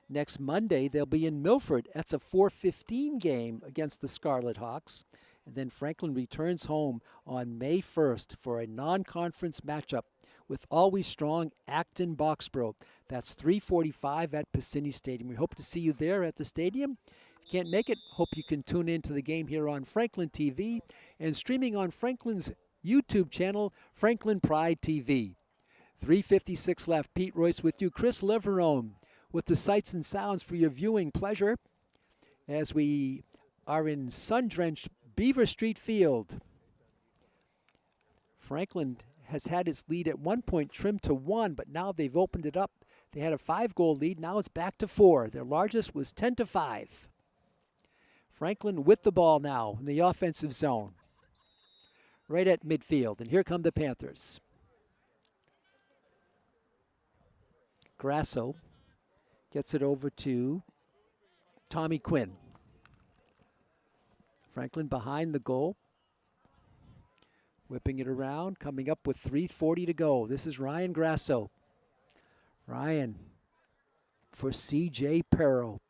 S1: Next Monday, they'll be in Milford. That's a 4:15 game against the Scarlet Hawks. And then Franklin returns home on May 1st for a non-conference matchup with always strong Acton Boxborough. That's 3:45 at Piscini Stadium. We hope to see you there at the stadium. If you can't make it, hope you can tune in to the game here on Franklin TV and streaming on Franklin's YouTube channel, Franklin Pride TV. 3:56 left. Pete Royce with you. Chris Leverone with the sights and sounds for your viewing pleasure as we are in sun-drenched Beaver Street Field. Franklin has had its lead at one point trimmed to 1, but now they've opened it up. They had a 5-goal lead. Now it's back to 4. Their largest was 10-5. Franklin with the ball now in the offensive zone, right at midfield. And here come the Panthers. Grasso gets it over to Tommy Quinn. Franklin behind the goal. Whipping it around, coming up with 3:40 to go. This is Ryan Grasso. Ryan for C.J. Perro.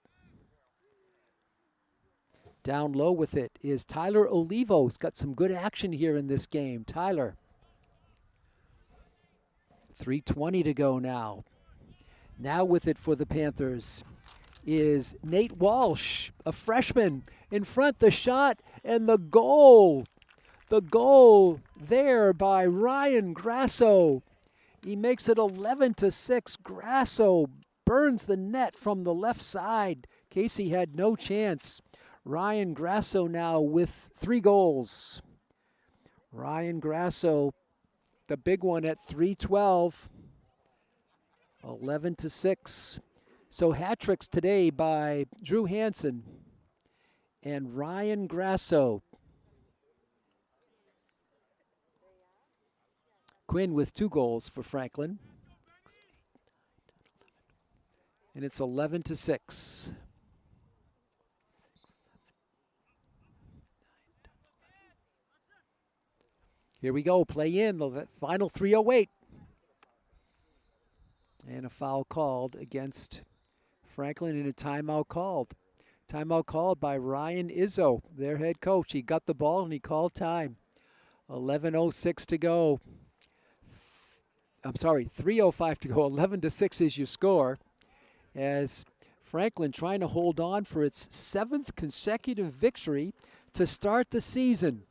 S1: Down low with it is Tyler Olivo. He's got some good action here in this game. Tyler. 3:20 to go now. Now with it for the Panthers is Nate Walsh, a freshman. In front, the shot and the goal. The goal there by Ryan Grasso. He makes it 11-6. Grasso burns the net from the left side. Casey had no chance. Ryan Grasso now with 3 goals. Ryan Grasso, the big one at 3:12. 11-6. So hat tricks today by Drew Hansen and Ryan Grasso. Quinn with 2 goals for Franklin. And it's 11-6. Here we go, play in the final 3:08. And a foul called against Franklin and a timeout called. Timeout called by Ryan Izzo, their head coach. He got the ball and he called time. 11:06 to go. 3:05 to go. 11-6 is your score. As Franklin trying to hold on for its 7th consecutive victory to start the season.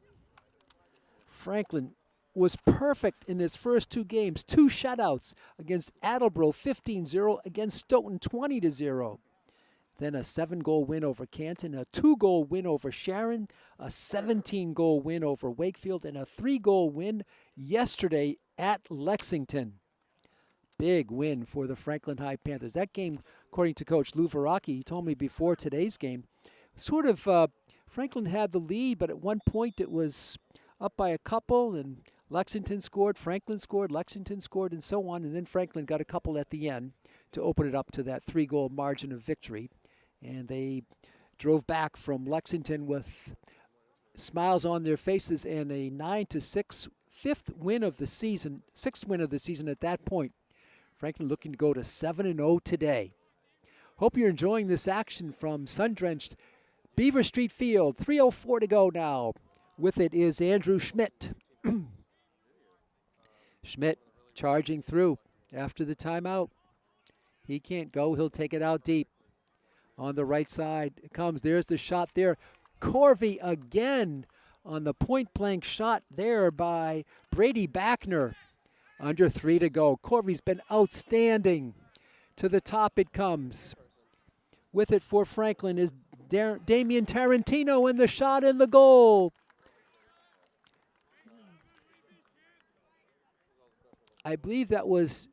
S1: Franklin was perfect in his first 2 games. 2 shutouts against Attleboro, 15-0, against Stoughton, 20-0. Then a 7-goal win over Canton, a 2-goal win over Sharon, a 17-goal win over Wakefield, and a 3-goal win yesterday at Lexington. Big win for the Franklin High Panthers. That game, according to Coach Lou Veracchi, he told me before today's game, sort of Franklin had the lead, but at one point it was up by a couple, and Lexington scored, Franklin scored, Lexington scored, and so on, and then Franklin got a couple at the end to open it up to that 3-goal margin of victory. And they drove back from Lexington with smiles on their faces and a 9-6 6th win of the season at that point. Franklin looking to go to 7-0 today. Hope you're enjoying this action from sun-drenched Beaver Street Field. 3:04 to go now. With it is Andrew Schmidt. Schmidt charging through after the timeout. He can't go. He'll take it out deep. On the right side it comes. There's the shot there. Corvey again on the point-blank shot there by Brady Backner. Under 3 to go. Corvey's been outstanding. To the top it comes. With it for Franklin is Damian Tarantino, and the shot and the goal. I believe that was,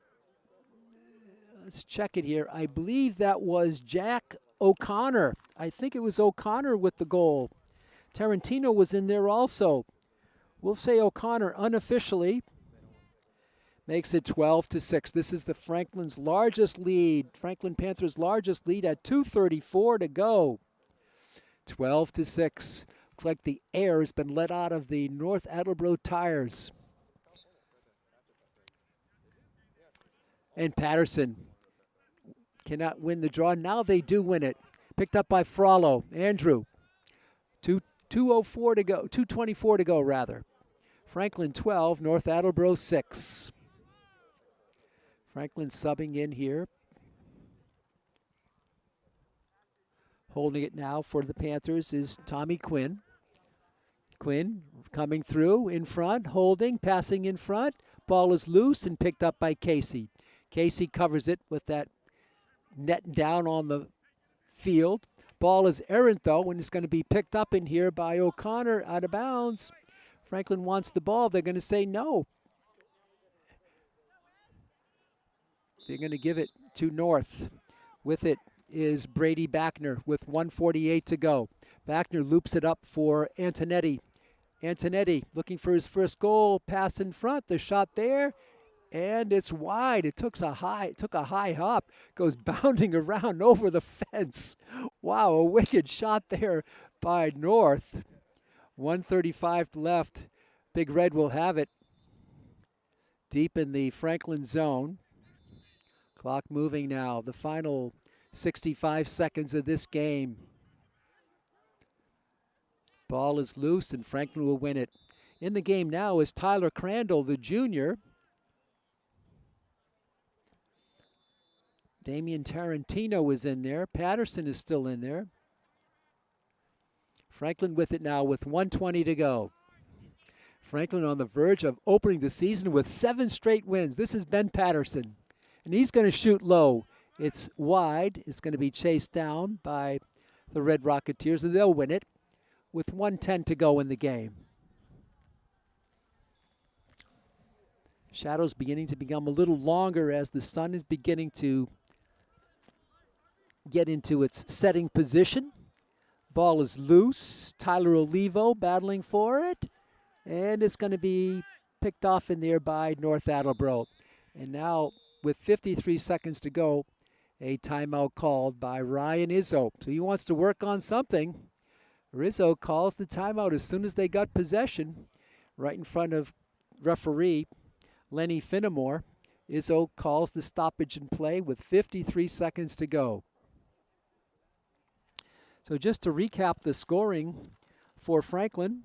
S1: let's check it here. I believe that was Jack O'Connor. I think it was O'Connor with the goal. Tarantino was in there also. We'll say O'Connor unofficially. Makes it 12-6. This is the Franklin's largest lead. Franklin Panthers' largest lead at 2:34 to go. 12-6. Looks like the air has been let out of the North Attleboro tires. And Patterson cannot win the draw. Now they do win it. Picked up by Frollo. Andrew. 2:04 to go. 2:24 to go, rather. Franklin 12, North Attleboro 6. Franklin subbing in here. Holding it now for the Panthers is Tommy Quinn. Quinn coming through in front, holding, passing in front. Ball is loose and picked up by Casey. Casey covers it with that net down on the field. Ball is errant, though, and it's going to be picked up in here by O'Connor out of bounds. Franklin wants the ball. They're going to say no. They're going to give it to North. With it is Brady Backner with 1:48 to go. Backner loops it up for Antonetti. Antonetti looking for his first goal. Pass in front. The shot there. And it's wide. It took a high hop. Goes bounding around over the fence. Wow, a wicked shot there by North. 1:35 left. Big Red will have it. Deep in the Franklin zone. Clock moving now. The final 65 seconds of this game. Ball is loose and Franklin will win it. In the game now is Tyler Crandall, the junior. Damian Tarantino is in there. Patterson is still in there. Franklin with it now with 1:20 to go. Franklin on the verge of opening the season with 7 straight wins. This is Ben Patterson, and he's going to shoot low. It's wide. It's going to be chased down by the Red Rocketeers, and they'll win it with 1:10 to go in the game. Shadows beginning to become a little longer as the sun is beginning to get into its setting position. Ball is loose. Tyler Olivo battling for it. And it's going to be picked off in there by North Attleboro. And now, with 53 seconds to go, a timeout called by Ryan Izzo. So he wants to work on something. Rizzo calls the timeout as soon as they got possession, right in front of referee Lenny Finnemore. Izzo calls the stoppage in play with 53 seconds to go. So just to recap the scoring for Franklin,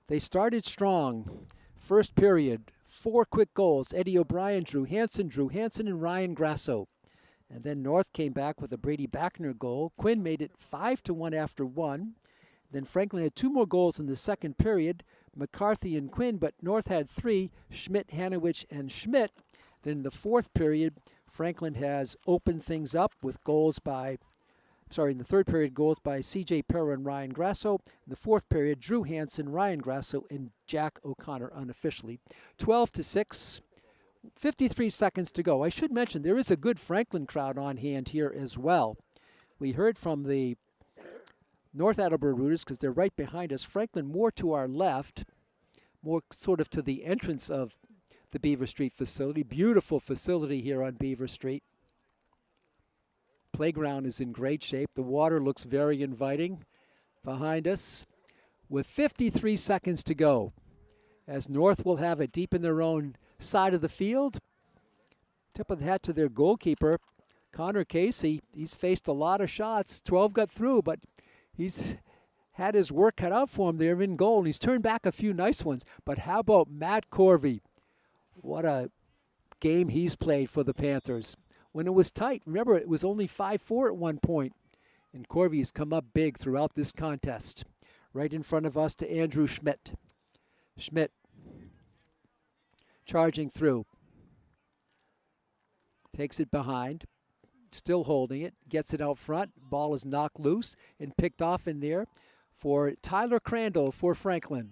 S1: they started strong. First period, 4 quick goals. Eddie O'Brien, Drew Hansen, and Ryan Grasso. And then North came back with a Brady Backner goal. Quinn made it 5-1 after 1. Then Franklin had 2 more goals in the second period, McCarthy and Quinn, but North had 3, Schmidt, Hanowich, and Schmidt. Then in the fourth period, Franklin has opened things up with in the third period, goals by C.J. Perra and Ryan Grasso. In the fourth period, Drew Hansen, Ryan Grasso, and Jack O'Connor unofficially. 12-6, 53 seconds to go. I should mention there is a good Franklin crowd on hand here as well. We heard from the North Attleboro Rooters because they're right behind us. Franklin more to our left, more sort of to the entrance of the Beaver Street facility. Beautiful facility here on Beaver Street. Playground is in great shape. The water looks very inviting behind us. With 53 seconds to go, as North will have it deep in their own side of the field. Tip of the hat to their goalkeeper, Connor Casey. He's faced a lot of shots. 12 got through, but he's had his work cut out for him there in goal, and he's turned back a few nice ones. But how about Matt Corvey? What a game he's played for the Panthers. When it was tight, remember, it was only 5-4 at one point, and Corvey's come up big throughout this contest. Right in front of us to Andrew Schmidt. Schmidt charging through. Takes it behind. Still holding it. Gets it out front. Ball is knocked loose and picked off in there for Tyler Crandall for Franklin.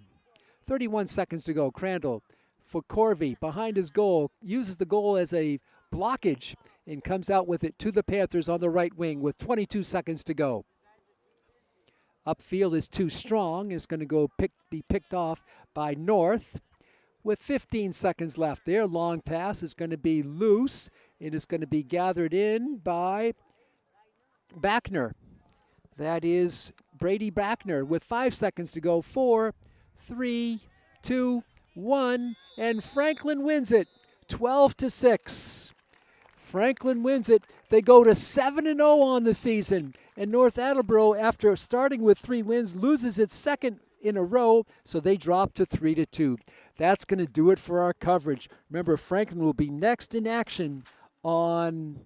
S1: 31 seconds to go. Crandall for Corvey behind his goal. Uses the goal as a blockage and comes out with it to the Panthers on the right wing with 22 seconds to go. Upfield is too strong. It's going to be picked off by North with 15 seconds left. Their long pass is going to be loose. It is going to be gathered in by Backner. That is Brady Backner with 5 seconds to go. 4, 3, 2, 1, and Franklin wins it. 12-6. Franklin wins it. They go to 7-0 on the season. And North Attleboro, after starting with 3 wins, loses its second in a row, so they drop to 3-2. That's going to do it for our coverage. Remember, Franklin will be next in action on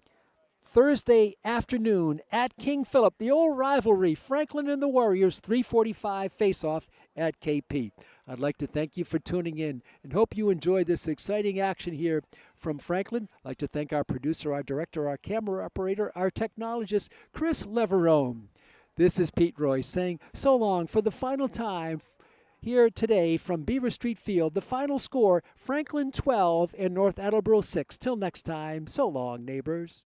S1: Thursday afternoon at King Philip, the old rivalry, Franklin and the Warriors, 3:45 face-off at KP. I'd like to thank you for tuning in and hope you enjoyed this exciting action here from Franklin. I'd like to thank our producer, our director, our camera operator, our technologist, Chris Leverone. This is Pete Royce saying so long for the final time here today from Beaver Street Field. The final score, Franklin 12 and North Attleboro 6. Till next time, so long, neighbors.